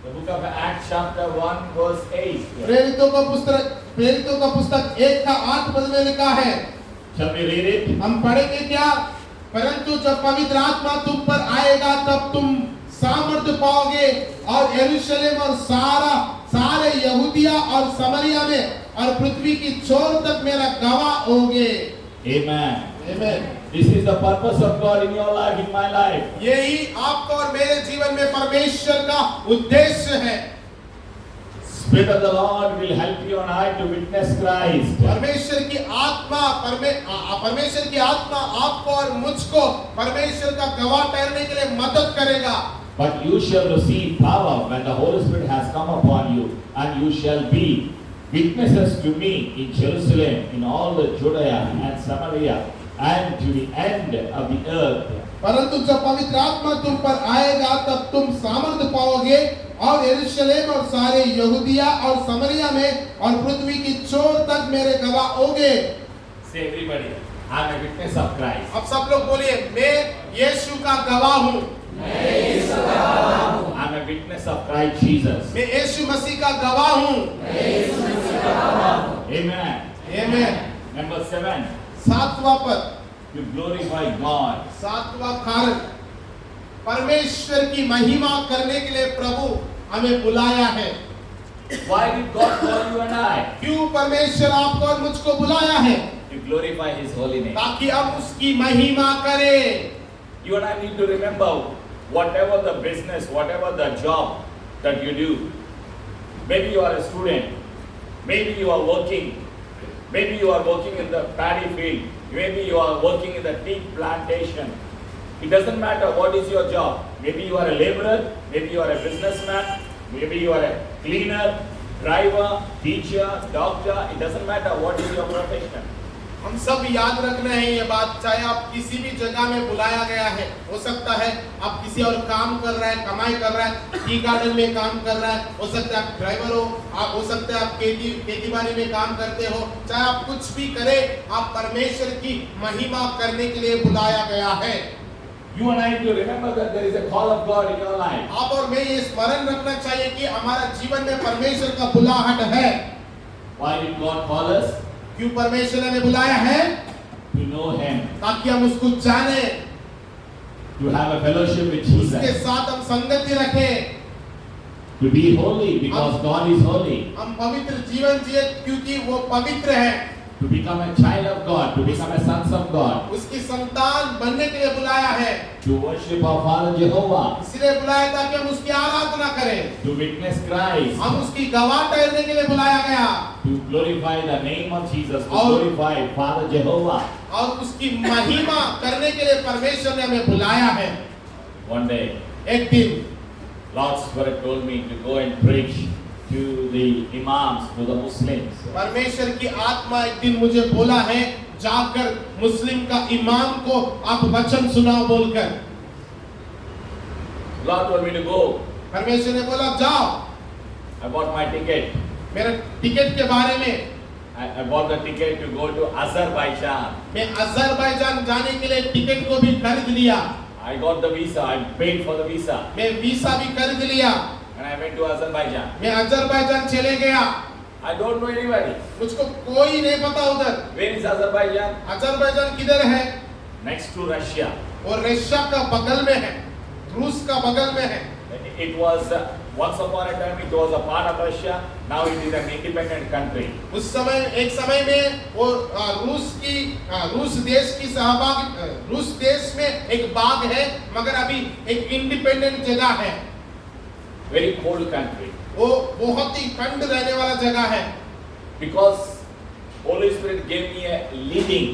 The book of Acts chapter 1 verse 8. प्रेरितों का पुस्तक 1:8 में लिखा है। Shall we read it? हम पढ़ेंगे क्या? परंतु जब पवित्र आत्मा तुम पर आएगा तब तुम सामर्थ्य पाओगे और यरूशलेम और सारे यहूदिया और समरिया में और पृथ्वी की छोर तक मेरा गवाह होगे। Amen. Amen. This is the purpose of God in your life, in my life. यही आपका और मेरे जीवन में परमेश्वर का उद्देश्य है। Spirit of the Lord will help you and I to witness Christ. परमेश्वर की आत्मा आपको और मुझको परमेश्वर का गवाह ठहरने के लिए मदद करेगा। But you shall receive power when the Holy Spirit has come upon you, and you shall be witnesses to me in Jerusalem, in all the Judea and Samaria, and to the end of the earth. परंतु जब पवित्र आत्मा तुम पर आएगा तब तुम सामर्थ्य पाओगे और यरूशलेम और सारे यहूदिया और समरिया में और पृथ्वी की छोर तक मेरे गवाह होगे। Say everybody, I am a witness of Christ. अब सब लोग बोलिए, मैं यीशु का गवाह हूँ। I am a witness of Christ Jesus. मैं यीशु मसीह का गवाह हूँ। Amen. आमीन। Number 7. 7वां पद, You glorify God. 7वां कारण, परमेश्वर की महिमा करने के लिए प्रभु हमें बुलाया है। Why did God call you and I? क्यों परमेश्वर आपको और मुझको बुलाया है? To glorify His holy name. ताकि हम उसकी महिमा करें। You and I need to remember, whatever the business, whatever the job that you do, maybe you are a student, maybe you are working in the paddy field, maybe you are working in the tea plantation. It doesn't matter what is your job. Maybe you are a laborer, maybe you are a businessman, maybe you are a cleaner, driver, teacher, doctor. It doesn't matter what is your profession. हम सब याद रखना है ये बात, चाहे आप किसी भी जगह में बुलाया गया है, हो सकता है आप किसी और काम कर रहे हैं, कमाई कर रहे हैं, टी गार्डन में काम कर रहा है, हो सकता है आप ड्राइवर हो, आप हो सकता है आप खेती बाड़ी में काम करते हो, चाहे आप कुछ भी करें, आप परमेश्वर की महिमा करने के लिए बुलाया गया है। You and I need to remember that there is a call of God in your life. आप और मैं ये स्मरण रखना चाहिए कि हमारा जीवन में परमेश्वर का बुलाहट है। Why did God call us? क्यों परमेश्वर ने हमें बुलाया है? To know Him, ताकि हम उसको जाने, to have a fellowship with उसके Jesus, साथ हम संगति रखें, to be holy because God is holy, हम पवित्र जीवन जिए क्योंकि वो पवित्र है, to become a child of God, to become a sons of God, उसकी संतान बनने के लिए बुलाया है, to worship our Father Jehovah, इसलिए बुलाया था कि हम उसकी आराधना करें, to witness Christ, हम उसकी गवाह ठहरने के लिए बुलाया गया to glorify the name of Jesus, to और- glorify Father Jehovah. और उसकी महिमा करने के लिए परमेश्वर ने हमें बुलाया है। One day, एक दिन Lord's Spirit told me to go and preach to the imams, to the Muslims. परमेश्वर की आत्मा एक दिन मुझे बोला है, जाकर मुस्लिम का इमाम को आप वचन सुनाओ बोलकर। Lord told me to go. परमेश्वर ने बोला जाओ। I bought my ticket. मेरे टिकट के बारे में, I bought the ticket to go to Azerbaijan. मैं अजरबैजान जाने के लिए टिकट को भी खरीद लिया, I got the visa. I paid for the visa, मैं वीसा भी खरीद लिया, and I went to Azerbaijan. मैं अजरबैजान चले गया। I don't know anybody. मुझको कोई नहीं पता उधर। Where is Azerbaijan? अजरबैजान किधर है? Next to Russia. और रशिया का बगल में है, रूस का बगल में है। It was once upon a time it was a part of Russia. Now it is an independent country. उस समय एक समय में वो रूस देश की सहभागी, रूस देश में एक भाग है, मगर अभी एक इंडिपेंडेंट जगह है। Very cold country. वो बहुत ही ठंड रहने वाला जगह है। Because Holy Spirit gave me a leading.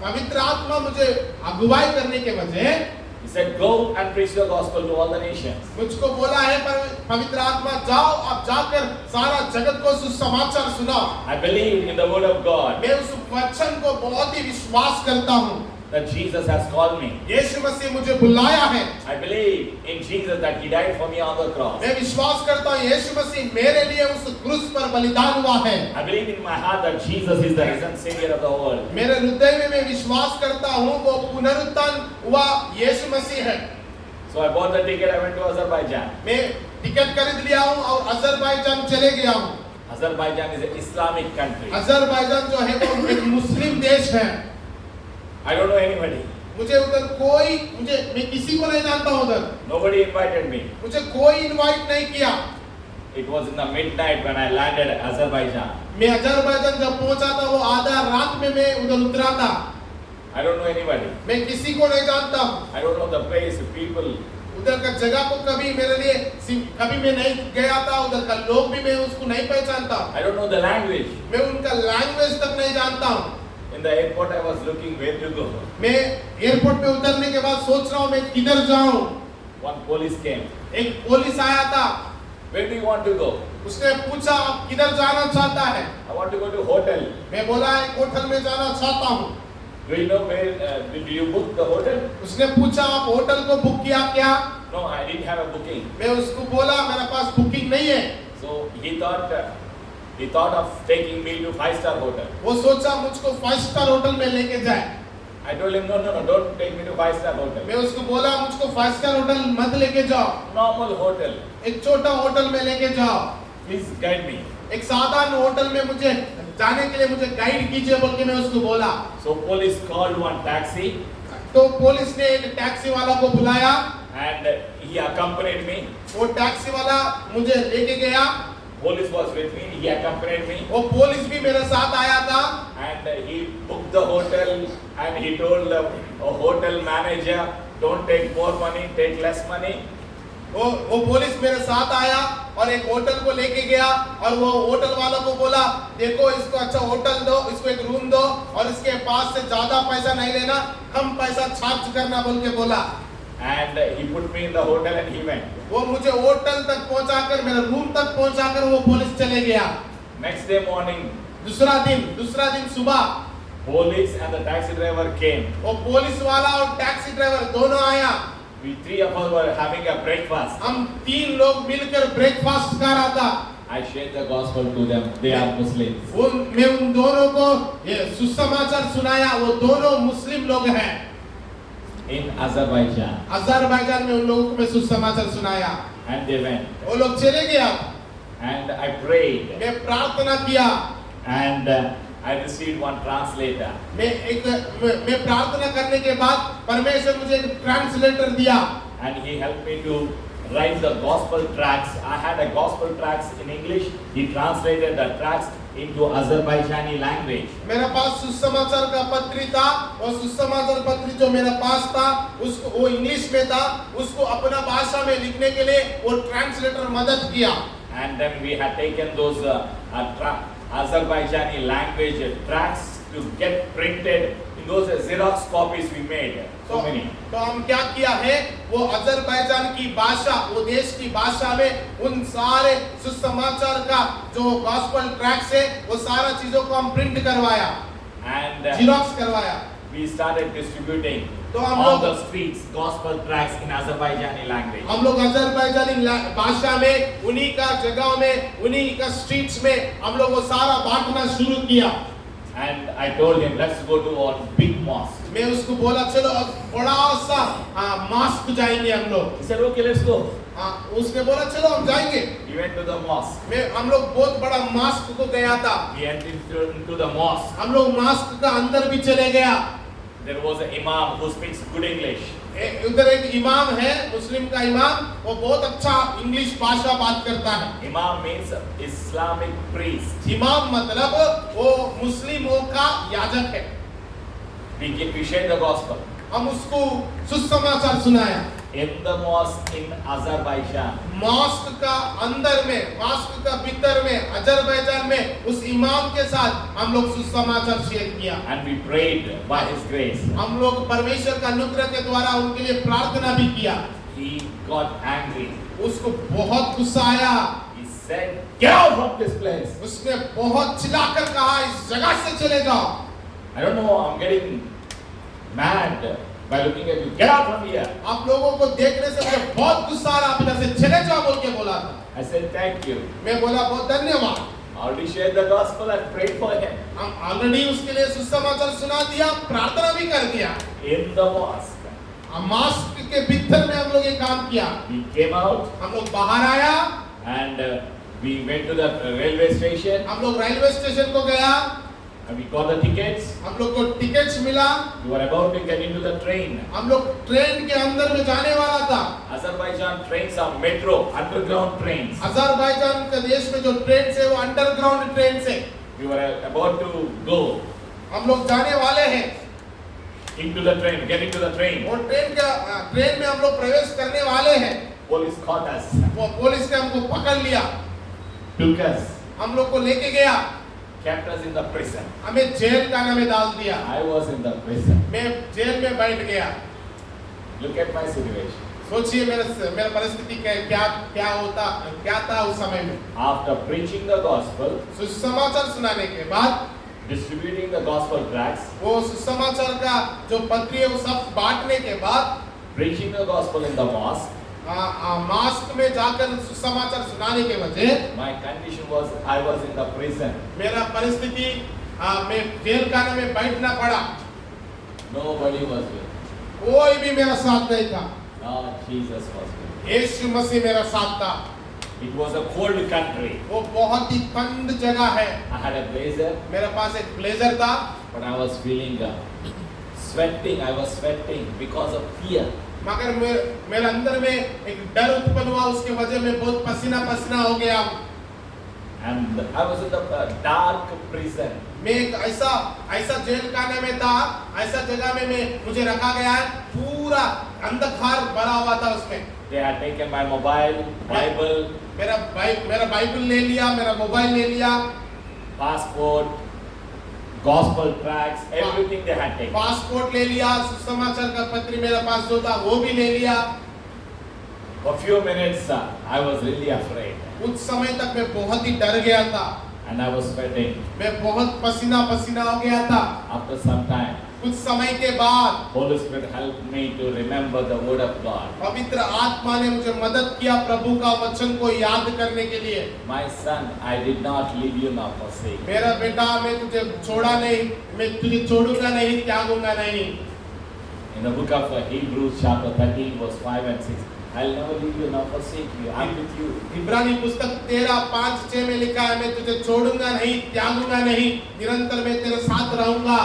पवित्र आत्मा मुझे अगुवाई करने के वजह He said, "Go and preach the gospel to all the nations." मुझको बोला है, पवित्र आत्मा जाओ, आप जाकर सारा जगत को सुसमाचार सुनाओ। I believe in the word of God मैं उस वचन को बहुत ही विश्वास करता हूँ। that Jesus has called me. यीशु मसीह मुझे बुलाया है। I believe in Jesus that He died for me on the cross. मैं विश्वास करता हूँ यीशु मसीह मेरे लिए उस क्रूस पर बलिदान हुआ है। I believe in my heart that Jesus is the risen Savior of the world. मेरे हृदय में मैं विश्वास करता हूँ वो पुनरुत्थान हुआ यीशु मसीह है। So I bought the ticket. I went to Azerbaijan. मैं टिकट खरीद लिया हूँ और अजरबैजान चले गया हूँ। Azerbaijan is an Islamic country. Azerbaijan जो है वो एक मुस्लिम देश है। I don't know anybody. मुझे मैं किसी को नहीं जानता हूँ उधर। Nobody invited me. मुझे कोई इनवाइट नहीं किया। It was in the midnight when I landed at Azerbaijan. मैं अजरबैजान जब पहुंचा था वो आधा रात में मैं उधर उतरा था। I don't know anybody. मैं किसी को नहीं जानता हूँ। I don't know the place, the people. उधर का जगह को कभी मेरे लिए कभी मैं नहीं गया था, उधर का लोग भी मैं उसको नहीं पहचानता। I don't know the language. मैं उनका लैंग्वेज तक नहीं जानता हूँ। In the airport, I was looking where to go. मैं एयरपोर्ट पे उतरने के बाद सोच रहा हूँ मैं किधर जाऊँ। One police came. एक पुलिस आया था, Where do you want to go? उसने पूछा आप किधर जाना चाहता है? I want to go to hotel. मैं बोला एक होटल में जाना चाहता हूँ। Do you know where? Did you book the hotel? उसने पूछा आप होटल को बुक किया क्या? No, I didn't have a booking. मैं उसको बोला मेरे पास बुकिंग नहीं है। So he thought of taking me to 5-star hotel. वो सोचा मुझको 5 स्टार होटल में लेके जाए। I told him, no, don't take me to 5-star hotel. मैं उसको बोला मुझको 5 स्टार होटल मत लेके जाओ, Normal hotel. एक छोटा होटल में लेके जाओ, Please guide me. एक साधारण होटल में मुझे जाने के लिए मुझे गाइड कीजिए बोल के मैं उसको बोला। So police called one taxi तो पुलिस ने एक टैक्सी वाला को बुलाया, and he accompanied me. वो टैक्सी वाला मुझे लेके गया। Police was with me. He accompanied me. वो पुलिस भी मेरे साथ आया था And he booked the hotel and he told the hotel manager, don't take more money, take less money. वो पुलिस मेरे साथ आया और एक होटल को लेके गया और वो होटल वालों को बोला देखो इसको अच्छा होटल दो, इसको एक रूम दो और इसके पास से ज्यादा पैसा नहीं लेना, कम पैसा चार्ज करना बोल के बोला। And he put me in the hotel and he went. वो मुझे होटल तक पहुंचाकर मेरे रूम तक पहुंचाकर वो पुलिस चले गया। Next day morning, दूसरा दिन सुबह police and the taxi driver came. वो पुलिस वाला और टैक्सी ड्राइवर दोनों आया। We 3 of us were having a breakfast. हम 3 लोग मिलकर ब्रेकफास्ट कर रहा था। I shared the gospel to them. They are Muslims. मैं उन दोनों को ये सुसमाचार सुनाया, वो दोनों मुस्लिम लोग हैं। in Azerbaijan. अजरबैजान में उन लोगों को मैं सुसमाचार सुनाया। And they went. वो लोग चले गए। And I prayed. मैं प्रार्थना किया। And I received one translator. मैं प्रार्थना करने के बाद परमेश्वर मुझे एक ट्रांसलेटर दिया। And he helped me to write the gospel tracts. I had a gospel tracts in English. He translated the tracts into Azerbaijani language. मेरे पास सुसमाचार का पत्री था और सुसमाचार पत्री जो मेरे पास था उसको वो इंग्लिश में था, उसको अपना भाषा में लिखने के लिए वो ट्रांसलेटर मदद किया। And then we had taken those Azerbaijani language tracts to get printed in those Xerox copies we made. So many. तो हम क्या किया है, वो अजरबैजान की भाषा, वो देश की भाषा में उन सारे सुसमाचार का जो गॉस्पेल ट्रैक्स है वो सारा चीजों को हम प्रिंट करवाया, And जेरॉक्स करवाया। we started distributing तो हम on लोग the streets gospel tracts in Azerbaijani language. हम लोग अजरबैजानी भाषा में उन्हीं का जगहों में उन्हीं का स्ट्रीट्स में हम लोग वो सारा बांटना शुरू किया। And I told him, let's go to our big mosque. मैं उसको बोला चलो अब बड़ा सा मॉस्क जाएंगे हम लोग। He said, okay, let's go. उसने बोला चलो हम जाएंगे। He went to the mosque. हम लोग बहुत बड़ा मॉस्क को गया था। He entered into the mosque. हम लोग मॉस्क का अंदर भी चले गया। There was an imam who speaks good English. उधर एक इमाम है, मुस्लिम का इमाम, वो बहुत अच्छा इंग्लिश भाषा बात करता है। Imam means Islamic priest. इमाम मतलब वो मुस्लिमों का याजक है। We shared the gospel. हम उसको सुसमाचार सुनाया। In the mosque in Azerbaijan. Mosque का अंदर में, मॉस्क का भीतर में, अजरबैजान में उस इमाम के साथ हम लोग सुसमाचार शेयर किया। And we prayed by his grace. हम लोग परमेश्वर का अनुग्रह के द्वारा उनके लिए प्रार्थना भी किया। He got angry. उसको बहुत गुस्सा आया। He said, get out from this place. उसने बहुत चिल्लाकर कहा इस जगह से चले जाओ। I don't know, I'm getting mad by looking at you. Get out from here. आप लोगों को देखने से मुझे बहुत गुस्सा आ रहा, आप इधर से चले जाओ बोल के बोला था। I said, thank you. मैं बोला बहुत धन्यवाद। Already shared the gospel and prayed for him. हम ऑलरेडी उसके लिए सुसमाचार सुना दिया, प्रार्थना भी कर दिया। In the mosque. मॉस्क के भीतर में हम लोग ये काम किया। He came out. हम लोग बाहर आया। And we went to the railway station. हम लोग रेलवे स्टेशन को गया। And we got the tickets. हम लोग को टिकट्स मिला। We were about to get into the train. हम लोग ट्रेन के अंदर में जाने वाला था। Azerbaijan trains are metro, underground trains. Azerbaijan के देश में जो ट्रेन है वो अंडरग्राउंड ट्रेन है। We were about to go हम लोग जाने वाले हैं। into the train, get into the train. और ट्रेन में हम लोग प्रवेश करने वाले हैं। Police caught us, वो पुलिस ने हमको पकड़ लिया, took us, हम लोग को लेके गया, kept us in the prison. हमें जेल खाने में डाल दिया। I was in the prison. मैं जेल में बैठ गया। Look at my situation. सोचिए मेरा परिस्थिति क्या था उस समय में। After preaching the gospel, सुसमाचार सुनाने के बाद, distributing the gospel tracts, वो सुसमाचार का जो पत्री है वो सब बांटने के बाद, preaching the gospel in the mosque, mask में जाकर सुसमाचार सुनाने के वजह my condition was I was in the prison. मेरा परिस्थिति मैं जेल खाने में बैठना पड़ा। Nobody was with. कोई भी मेरा साथ नहीं था। Lord Jesus was with. यीशु मसीह मेरा साथ था। It was a cold country. वो बहुत ही ठंड जगह है। I had a blazer, मेरे पास एक ब्लेजर था, but I was feeling sweating. I was sweating because of fear. मगर मेरे अंदर में एक डर उत्पन्न हुआ, उसके वजह में बहुत पसीना पसीना हो गया। And I was in the dark prison. मैं एक ऐसा जेल खाने में था, ऐसा जगह में मुझे रखा गया है, पूरा अंधकार भरा हुआ था उसमें। They had taken my mobile, Bible, मेरा बाइबल ले लिया, मेरा मोबाइल ले लिया, passport, gospel tracts, everything they had taken. Passport ले लिया, सुसमाचार का पत्र मेरे पास जो था वो भी ले लिया। For a few minutes, I was really afraid. कुछ समय तक मैं बहुत ही डर गया था। And I was sweating. मैं बहुत पसीना पसीना हो गया था। After some time, कुछ समय के बाद Holy Spirit helped me to remember the word of God. पवित्र आत्मा ने मुझे मदद किया प्रभु का वचन को याद करने के लिए। My son, I did not leave you nor forsake. मेरा बेटा, मैं तुझे छोड़ा नहीं, मैं तुझे छोड़ूंगा नहीं, त्यागूंगा नहीं। In the book of Hebrews chapter 13 verse 5 and 6, I'll never leave you nor forsake you. I'm with you. इब्रानी पुस्तक 13:5-6 में लिखा है, मैं तुझे छोड़ूंगा नहीं, त्यागूंगा नहीं, निरंतर मैं तेरे साथ रहूंगा।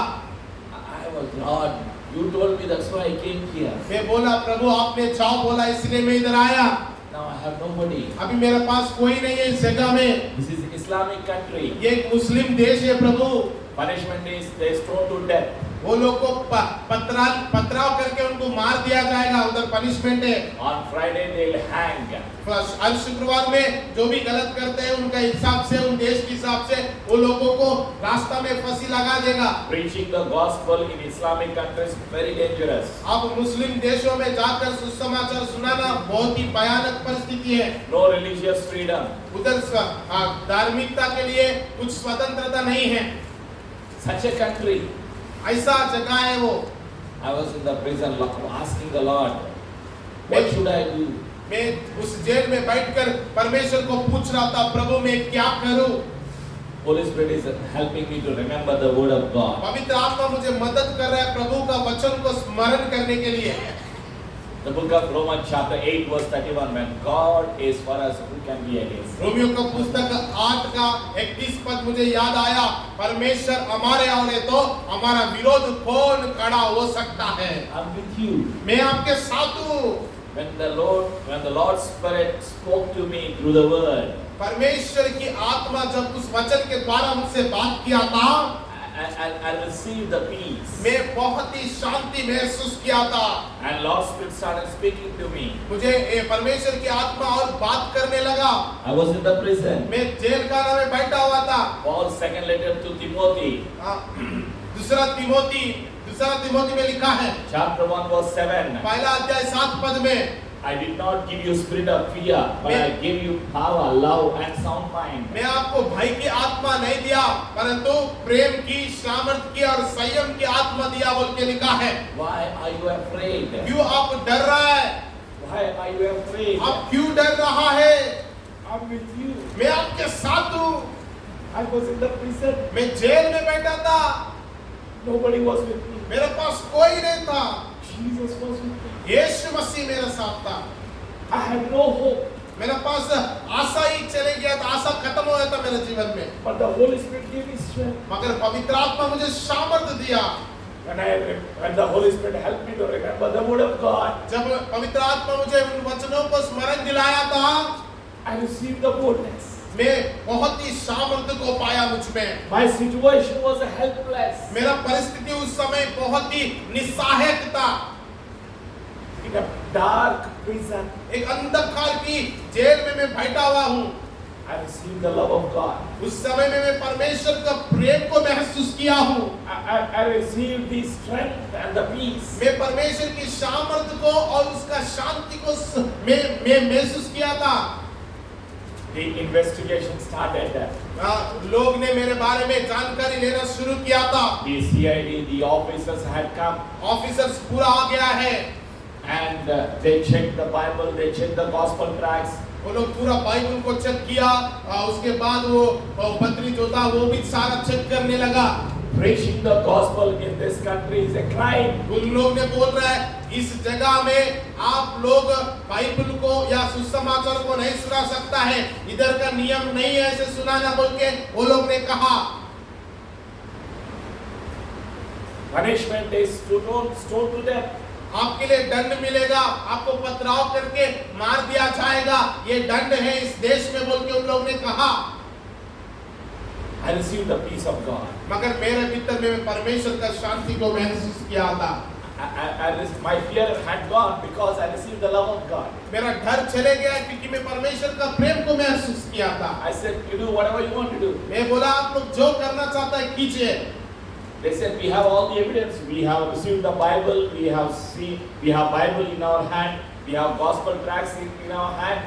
I was, Lord, you told me, that's why I came here. मैं बोला, प्रभु आपने जाओ बोला इसलिए मैं इधर आया। Now I have nobody. अभी मेरे पास कोई नहीं है इस जगह में। This is Islamic country. ये एक मुस्लिम देश है प्रभु। Punishment is they are stoned to death. वो लोग को पथराव करके उनको मार दिया जाएगा, उधर पनिशमेंट है। On Friday they'll hang. हर शुक्रवार में जो भी गलत करते हैं उनका हिसाब से, उन देश के हिसाब से वो लोगों को रास्ता में फांसी लगा देगा। Preaching the gospel in Islamic countries is very dangerous. अब मुस्लिम देशों में जाकर सुसमाचार सुनाना बहुत ही भयानक परिस्थिति है। No religious freedom. उधर धार्मिकता के लिए कुछ स्वतंत्रता नहीं है। Such a country. ऐसा जगह है वो। I was in the prison asking the Lord, what should I do? मैं उस जेल में बैठकर परमेश्वर को पूछ रहा था, प्रभु मैं क्या करूं? Holy Spirit is helping me to remember the word of God. पवित्र आत्मा मुझे मदद कर रहा है प्रभु का वचन को स्मरण करने के लिए। The book of Romans chapter 8 verse 31, when God is for us, who can be against? Romeo का पुस्तक 8 का 31 पद मुझे याद आया, परमेश्वर हमारे और है तो हमारा विरोध कौन खड़ा हो सकता है? I'm with you. मैं आपके साथ हूँ। When the Lord's Spirit spoke to me through the word, परमेश्वर की आत्मा जब उस वचन के द्वारा मुझसे बात किया था, I received the peace. मैं बहुत ही शांति महसूस किया था। And Lord's Spirit started speaking to me. मुझे परमेश्वर की आत्मा और बात करने लगा। I was in the prison. मैं जेल खाना में बैठा हुआ था। Paul's second letter to Timothy. दूसरा तिमोथी में लिखा है, Chapter 1 verse 7. पहला अध्याय 7 पद में, I did not give you spirit of fear, but I gave you power, love, and sound mind. मैं आपको भय की आत्मा नहीं दिया, परंतु प्रेम की, सामर्थ्य की और संयम की आत्मा दिया बोल के लिखा है। Why are you afraid? क्यों आप डर रहा है? Why are you afraid? आप क्यों डर रहा है? I'm with you. मैं आपके साथ हूँ। I was in the prison. मैं जेल में बैठा था। Nobody was with me. मेरे पास कोई नहीं था। Jesus was with me. यीशु मसीह मेरे साथ था। I had no hope. मेरे पास आशा ही चले गया था, आशा खत्म हो गया था मेरे जीवन में। But the Holy Spirit gave me strength. मगर पवित्र आत्मा मुझे सामर्थ्य दिया। When the Holy Spirit helped me to remember the word of God, जब पवित्र आत्मा मुझे उन वचनों को स्मरण दिलाया था, I received the boldness. मैं बहुत ही सामर्थ्य को पाया मुझ में। My situation was helpless. मेरा परिस्थिति उस समय बहुत ही निस्सहायक था। In a dark prison, एक अंधकार की जेल में मैं बैठा हुआ हूँ। I received the love of God. उस समय में मैं परमेश्वर का प्रेम को महसूस किया हूँ। I received the strength and the peace. मैं परमेश्वर की सामर्थ्य को और उसका शांति को मैं महसूस किया था। The investigation started. लोग ने मेरे बारे में जानकारी लेना शुरू किया था। The CID, the officers had come. Officers पूरा आ गया है। And they checked the Bible, they checked the gospel tracts. वो लोग पूरा बाइबल को चेक किया, उसके बाद वो पत्री जो था वो भी सारा चेक करने लगा। Preaching the gospel in this country is a crime. उन लोग ने बोल रहा है, इस जगह में आप लोग बाइबल को या सुसमाचार को नहीं सुना सकता है, इधर का नियम नहीं है ऐसे सुनाना बोल के वो लोग ने कहा। Punishment is stoned to death. आपके लिए दंड मिलेगा, आपको पथराव करके मार दिया जाएगा, ये दंड है इस देश में बोल के उन लोग ने कहा। I received the peace of God. मगर मेरे भीतर में परमेश्वर का शांति को महसूस किया था। My fear had gone because I received the love of God. मेरा डर चले गया क्योंकि मैं परमेश्वर का प्रेम को महसूस किया था। I said, you do whatever you want to do. मैं बोला आप लोग जो करना चाहता है कीजिए। They said, we have all the evidence. We have received the Bible. We have Bible in our hand. We have gospel tracts in our hand.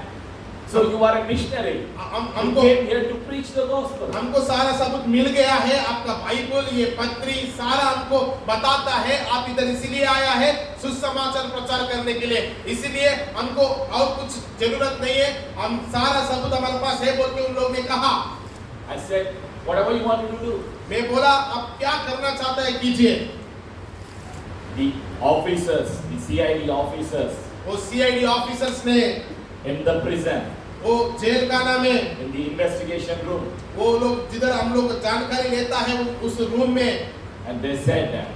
So you are a missionary. You came here to preach the gospel. हमको सारा सबूत मिल गया है, आपका Bible, ये पत्री सारा हमको बताता है, आप इधर इसीलिए आया है सुसमाचार प्रचार करने के लिए, इसीलिए हमको और कुछ जरूरत नहीं है, हम सारा सबूत हमारे पास है बोल के उन लोगों ने कहा। I said, whatever you want to do. मैं बोला आप क्या करना चाहता है कीजिए। the officers, the CID officers वो CID ऑफिसर्स ने in the prison, वो जेल खाना में in the investigation room, वो लोग जिधर हम लोग जानकारी लेता है उस रूम में and they said that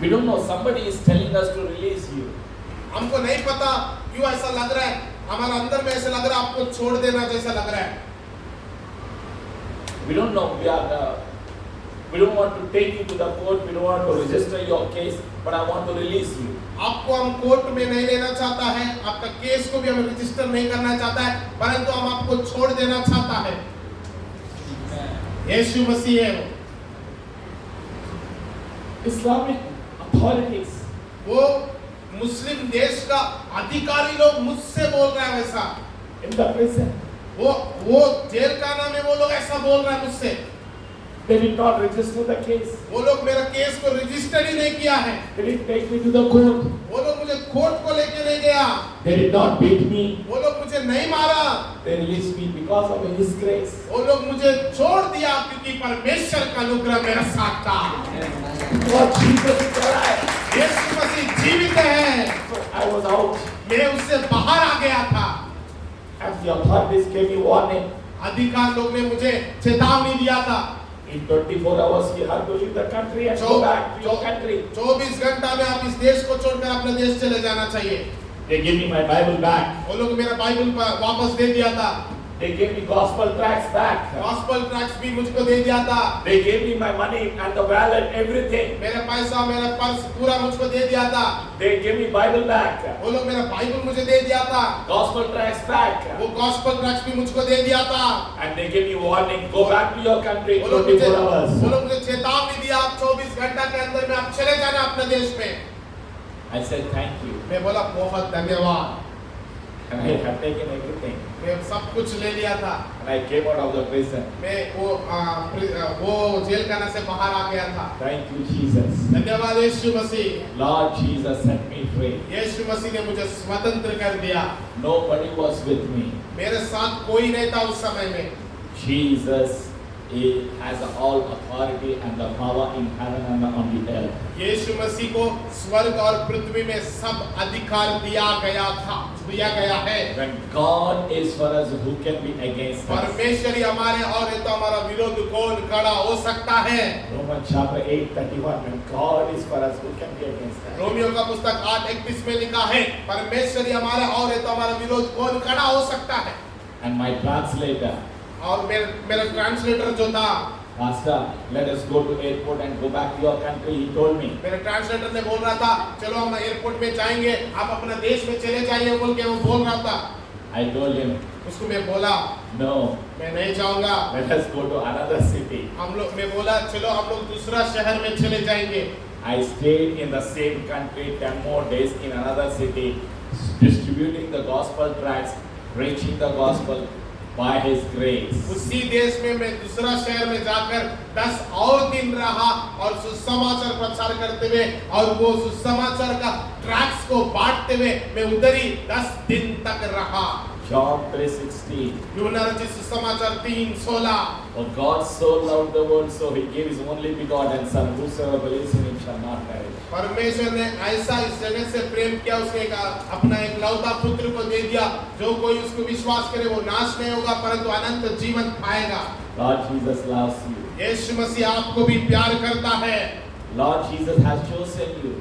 we don't know, somebody is telling us to release you. हमको नहीं पता क्यों ऐसा लग रहा है, हमारे अंदर में ऐसा लग रहा है आपको छोड़ देना जैसा लग रहा है. We don't know, we don't want to take you to the court, we don't want to register your case, but I want to release you. आपको हम कोर्ट में नहीं लेना चाहता है, आपका केस को भी हम रजिस्टर नहीं करना चाहता है, परंतु हम आपको छोड़ देना चाहता है. यीशु मसीह है वो. Islamic authorities, वो मुस्लिम देश का अधिकारी लोग मुझसे बोल रहा है वैसा. in the prison, वो जेल खाना में वो लोग ऐसा बोल रहा है मुझसे. they did not register the case, वो लोग मेरा केस को रजिस्टर ही नहीं किया है. they didn't take me to the court, वो लोग मुझे कोर्ट को लेके नहीं गया. they did not beat me, वो लोग मुझे नहीं मारा. they released me because of His grace. वो लोग मुझे छोड़ दिया क्योंकि परमेश्वर का अनुग्रह मेरे साथ था. Lord Jesus is alive. यीशु मसीह जीवित है. So I was out, मैं उससे बाहर आ गया था. and the authorities gave me warning. अधिकार लोग ने मुझे चेतावनी दिया था. In 24 hours, you have to leave the country and go back to your country. 24 घंटा में आप इस देश को छोड़कर अपने देश चले जाना चाहिए. They gave me my Bible back. वो लोग मेरा बाइबल वापस दे दिया था. They gave me gospel tracts back. Gospel tracts भी मुझको दे दिया था. They gave me my money and the wallet, everything. मेरा पैसा मेरा पर्स पूरा मुझको दे दिया था. They gave me Bible back. वो लोग मेरा बाइबल मुझे दे दिया था. Gospel tracts back. वो गॉस्पेल ट्रैक्ट्स भी मुझको दे दिया था. And they gave me warning, go back to your country in वो लोग मुझे 24 hours. वो लोग मुझे चेतावनी दिया, आप 24 घंटा के अंदर में आप चले जाना अपने देश में. I said thank you. मैं बोला बहुत धन्यवाद. And I had taken everything. मैं सब कुछ ले लिया था. And I came out of the prison. मैं वो जेल खाना से बाहर आ गया था. Thank you, Jesus. धन्यवाद यीशु मसीह. Lord Jesus set me free. यीशु मसीह ने मुझे स्वतंत्र कर दिया. Nobody was with me. मेरे साथ कोई नहीं था उस समय में. Jesus has all authority and the power in heaven and on the earth. यीशु मसीह को स्वर्ग और पृथ्वी में सब अधिकार दिया गया है. When God is for us, who can be against us? परमेश्वर ही हमारे और है तो हमारा विरोध कौन खड़ा हो सकता है? Romans chapter 8:31. When God is for us, who can be against us? Romeo का पुस्तक 8:31 में लिखा है, परमेश्वर ही हमारे और है तो हमारा विरोध कौन खड़ा हो सकता है? And my translator, और मेरा ट्रांसलेटर जो था, Pastor, let us go to airport and go back to your country. He told me. मेरे ट्रांसलेटर ने बोल रहा था, चलो हम एयरपोर्ट में जाएंगे, आप अपने देश में चले जाइए बोल के वो बोल रहा था. I told him, उसको मैं बोला, no, मैं नहीं जाऊंगा. let us go to another city. मैं बोला चलो हम लोग दूसरा शहर में चले जाएंगे. I stayed in the same country 10 more days in another city, distributing the gospel tracts, preaching the gospel by His grace. उसी देश में मैं दूसरा शहर में जाकर 10 और दिन रहा और सुसमाचार प्रचार करते हुए और वो सुसमाचार का ट्रैक्ट्स को बांटते हुए मैं उधर ही 10 दिन तक रहा. John 3:16. यूहन्ना रचित सुसमाचार 3:16. For God so loved the world, so He gave His only begotten Son, whosoever believes in Him shall not perish. परमेश्वर ने ऐसा इस जगत से प्रेम किया, उसने अपना एक लौता पुत्र को दे दिया, जो कोई उसको विश्वास करे वो नाश नहीं होगा परंतु अनंत जीवन पाएगा. Lord Jesus loves you. यीशु मसीह आपको भी प्यार करता है. Lord Jesus has chosen you.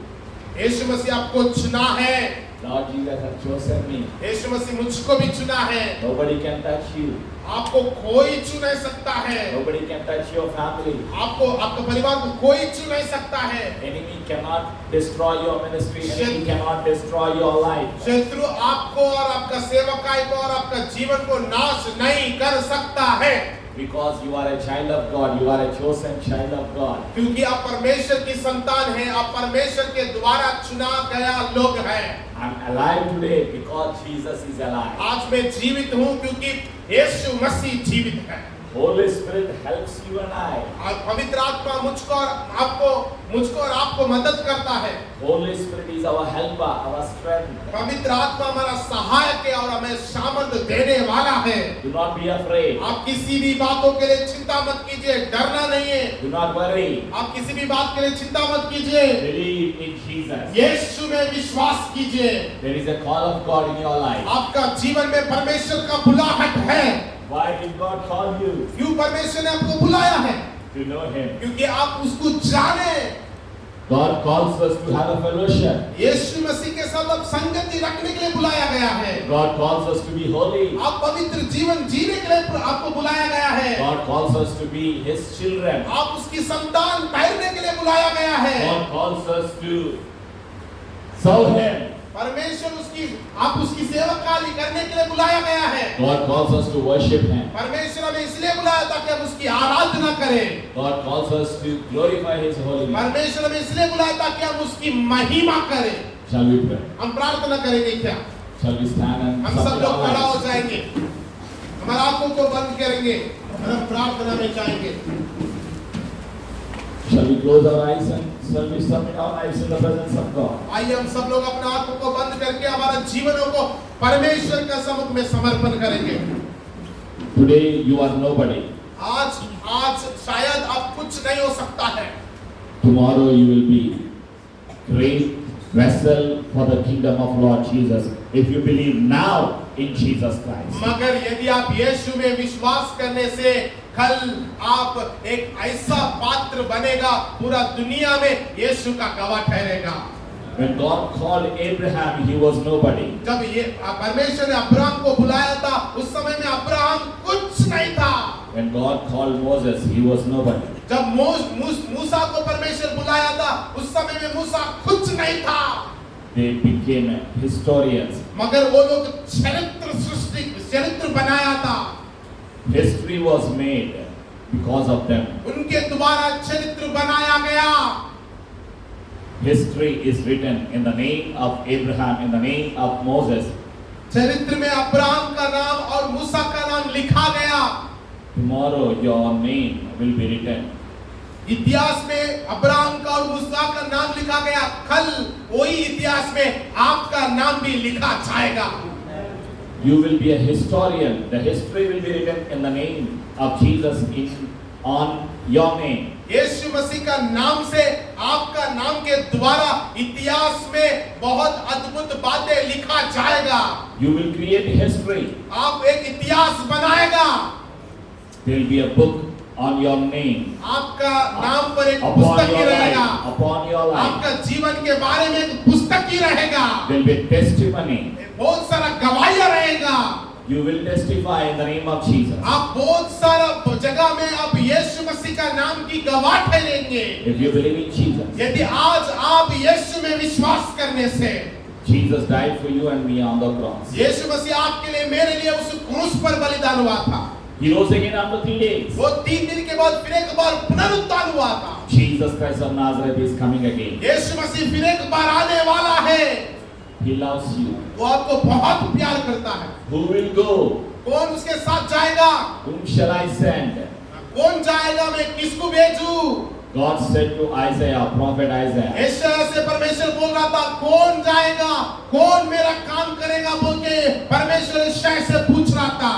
यीशु मसीह आपको चुना है. Lord Jesus has chosen me. यीशु मसीह मुझको भी चुना है. Nobody can touch you. आपको कोई छू नहीं सकता है. Nobody can touch your family. आपको आपके परिवार को कोई छू नहीं सकता है. Enemy cannot destroy your ministry. Enemy cannot destroy your life. शत्रु आपको और आपका सेवकाई को और आपका जीवन को नाश नहीं कर सकता है. Because you are a child of God, you are a chosen child of God. क्योंकि आप परमेश्वर की संतान हैं, आप परमेश्वर के द्वारा चुना गया लोग हैं. I'm alive today because Jesus is alive. आज मैं जीवित हूँ क्योंकि यीशु मसीह जीवित है. Holy Spirit helps you and I. और पवित्र आत्मा मुझको और आपको मदद करता है। Holy Spirit is our helper, our strength. पवित्र आत्मा हमारा सहायक है और हमें सामर्थ्य देने वाला है। Do not be afraid. आप किसी भी बातों के लिए चिंता मत कीजिए, डरना नहीं है। Do not worry. आप किसी भी बात के लिए चिंता मत कीजिए। Believe in Jesus. यीशु में विश्वास कीजिए। There is a call of God in your life. आपका जीवन में परमेश्वर का बुलाहट है। Why did God call you? क्यों परमेश्वर ने आपको बुलाया है? To know Him. क्योंकि आप उसको जाने। God calls us to have a fellowship. यीशु मसीह के साथ आप संगति रखने के लिए बुलाया गया है। God calls us to be holy. आप पवित्र जीवन जीने के लिए आपको बुलाया गया है। God calls us to be His children. आप उसकी संतान ठहरने के लिए बुलाया गया है। God calls us to serve Him. परमेश्वर आप उसकी सेवकाई करने के लिए बुलाया गया है। God calls us to worship Him. परमेश्वर हमें इसलिए बुलाया ताकि हम उसकी आराधना करें। God calls us to glorify His holy name. परमेश्वर हमें इसलिए बुलाया ताकि हम उसकी महिमा करें। Shall we pray? हम प्रार्थना करेंगे क्या? Shall we stand and हम सब submit लोग our खड़ा हो lives? जाएंगे, हमारी आंखों को बंद करेंगे और हम प्रार्थना में जाएंगे। Shall we close our eyes and shall we submit our lives in the presence of God? आइए हम सब लोग अपने आंखों को बंद करके हमारा जीवनों को परमेश्वर के सम्मुख में समर्पण करेंगे। Today you are nobody. आज शायद अब कुछ नहीं हो सकता है। Tomorrow you will be great vessel for the kingdom of Lord Jesus if you believe now in Jesus Christ. मगर यदि आप यीशु में विश्वास करने से कल आप एक ऐसा पात्र बनेगा, पूरा दुनिया में यीशु का गवाह ठहरेगा। When God called Abraham, he was nobody. जब ये परमेश्वर ने अब्राहम को बुलाया था, उस समय में अब्राहम कुछ नहीं था। When God called Moses, he was nobody. जब मूसा को परमेश्वर बुलाया था, उस समय में मूसा कुछ नहीं था। They became historians. मगर वो लोग चरित्र बनाया था। History was made because of them. उनके द्वारा चरित्र बनाया गया। History is written in the name of Abraham, in the name of Moses. चरित्र में अब्राहम का नाम और मूसा का नाम लिखा गया। Tomorrow your name will be written. इतिहास में अब्राहम का और मूसा का नाम लिखा गया। कल वही इतिहास में आपका नाम भी लिखा जाएगा। You will be a historian. The history will be written in the name of Jesus on your name. यीशु मसीह का नाम से आपका नाम के द्वारा इतिहास में बहुत अद्भुत बातें लिखा जाएगा। You will create history. आप एक इतिहास बनाएगा। There will be a book on your name. आपका नाम पर एक Upon पुस्तक ही your रहेगा। life. Upon your life. आपका जीवन के बारे में एक पुस्तक ही रहेगा। There will be testimony. बहुत सारा गवाहियां रहेगा। You will testify in the name of Jesus. आप बहुत सारा जगह में आप यीशु मसीह का नाम की गवाह ठहरेंगे। If you believe in Jesus. यदि आज आप यीशु में विश्वास करने से, Jesus died for you and me on the cross. यीशु मसीह आपके लिए मेरे लिए उस क्रूस पर बलिदान हुआ था। He rose again after 3 days. वो 3 दिन के बाद फिर एक बार पुनरुत्थान हुआ था। Jesus Christ of Nazareth is coming again. यीशु मसीह फिर एक बार आने वाला है। He loves you. वो आपको बहुत प्यार करता है। Who will go? कौन उसके साथ जाएगा? Whom shall I send? कौन जाएगा? मैं किसको भेजूं? God said to Isaiah, prophet Isaiah. यशायाह से परमेश्वर बोल रहा था, कौन जाएगा? कौन मेरा काम करेगा? बोल के परमेश्वर यशायाह से पूछ रहा था।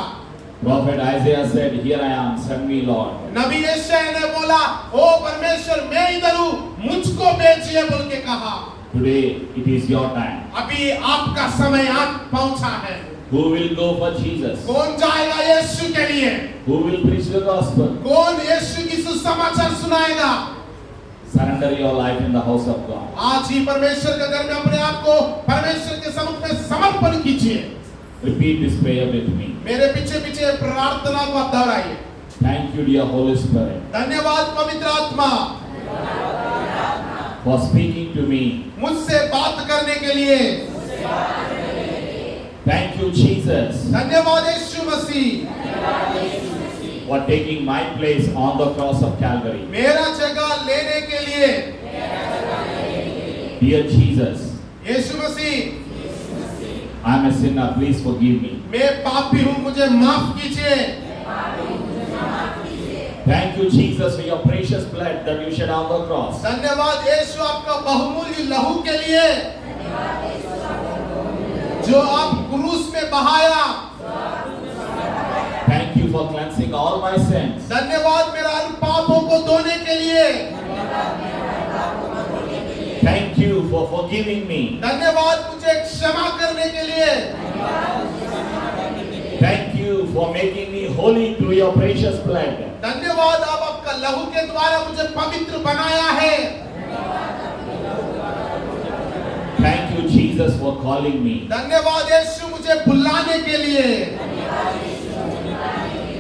Prophet Isaiah said, here I am, send me Lord. नबी यशायाह ने बोला, ओ परमेश्वर मैं इधर हूँ, मुझको भेजिए बोल के कहा। Today it is your time. अभी आपका समय आ पहुंचा है। Who will go for Jesus? कौन जाएगा यीशु के लिए? Who will preach the gospel? कौन यीशु की सुसमाचार सुनाएगा? Surrender your life in the house of God. आज ही परमेश्वर के घर में अपने आप को परमेश्वर के सम्मुख में समर्पण कीजिए। Repeat this prayer with me. मेरे पीछे पीछे प्रार्थना को दोहराइए। Thank you, dear Holy Spirit, धन्यवाद पवित्र आत्मा for speaking to me. मुझसे बात करने के लिए। Thank you, Jesus, धन्यवाद यीशु मसीह for taking my place on the cross of Calvary. मेरा जगह लेने के लिए। Dear Jesus, Yeshu Masih I am a sinner. Please forgive me. मैं पापी हूँ, मुझे माफ कीजिए। Thank you, Jesus, for your precious blood that you shed on the cross. धन्यवाद यीशु आपका बहुमूल्य लहू के लिए जो आप क्रूस में बहाया। Thank you for cleansing all my sins. धन्यवाद मेरा उन पापों को धोने के लिए। Thank you for forgiving me. धन्यवाद मुझे क्षमा करने के लिए। Thank you for making me holy through your precious blood. धन्यवाद आप आपका लहू के द्वारा मुझे पवित्र बनाया है। Thank you, Jesus, for calling me. धन्यवाद यीशु मुझे बुलाने के लिए।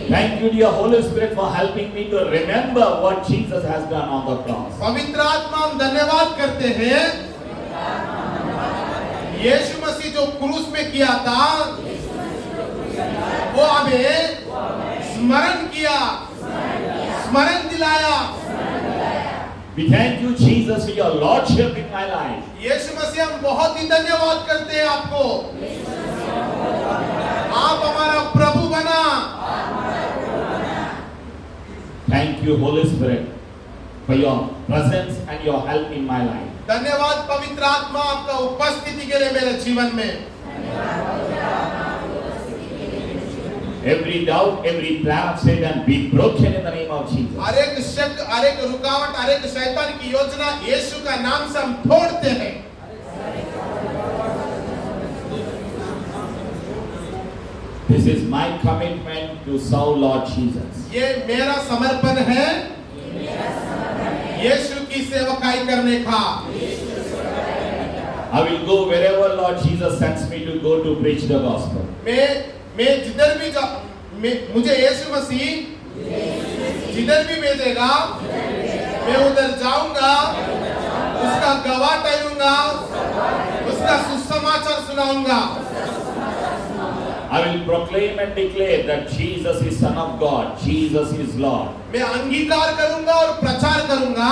Thank you, dear Holy Spirit, for helping me to remember what Jesus has done on the cross. पवित्र आत्मा हम धन्यवाद करते हैं यीशु मसीह जो क्रूस में किया था वो हमें स्मरण किया, स्मरण दिलाया। We thank you, Jesus, for your lordship in my life. यीशु मसीह हम बहुत ही धन्यवाद करते हैं आपको। आप हमारा प्रभु बना। Thank you, Holy Spirit, for your presence and your help in my life. धन्यवाद पवित्र आत्मा आपका उपस्थिति के लिए मेरे जीवन में। Every doubt, every plan of Satan be broken in the name of Jesus. हर एक शक, हर एक रुकावट, हर एक शैतान की योजना यीशु का नाम से हम तोड़ते हैं। This is my commitment to serve Lord Jesus. ये मेरा समर्पण है यीशु की सेवकाई करने का। I will go wherever Lord Jesus sends me to go to preach the gospel. मैं जिधर भी मुझे यीशु मसीह जिधर भी भेजेगा मैं उधर जाऊंगा, उसका गवाह ठहरूंगा, उसका सुसमाचार सुनाऊंगा। I will proclaim and declare that Jesus is Son of God, Jesus is Lord. मैं अंगीकार करूंगा और प्रचार करूंगा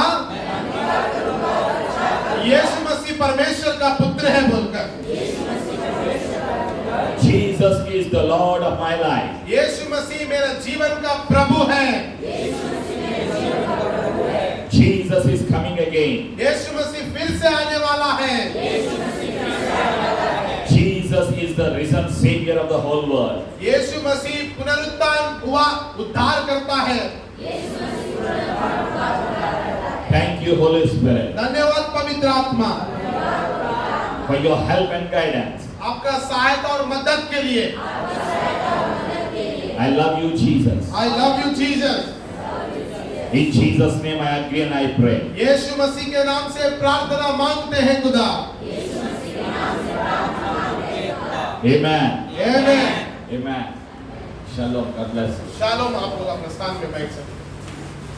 यीशु मसीह परमेश्वर का पुत्र है बोलकर। Jesus is the Lord of my life. यीशु मसीह मेरा जीवन का प्रभु है। Jesus is coming again. यीशु मसीह फिर से आने वाला है। Jesus is the risen Savior of the whole world. यीशु मसीह पुनरुत्थान हुआ उद्धार करता है। Thank you, Holy Spirit, धन्यवाद पवित्र आत्मा for your help and guidance. आपका सहायता और मदद के लिए। I love you, Jesus. I love you Jesus। In Jesus' name I agree and I pray. यीशु मसीह के नाम से प्रार्थना मांगते हैं खुदा। Amen. आमीन। Amen. Shalom. God bless you. Shalom. आप लोग अपने स्थान पे बैठ सकते हैं।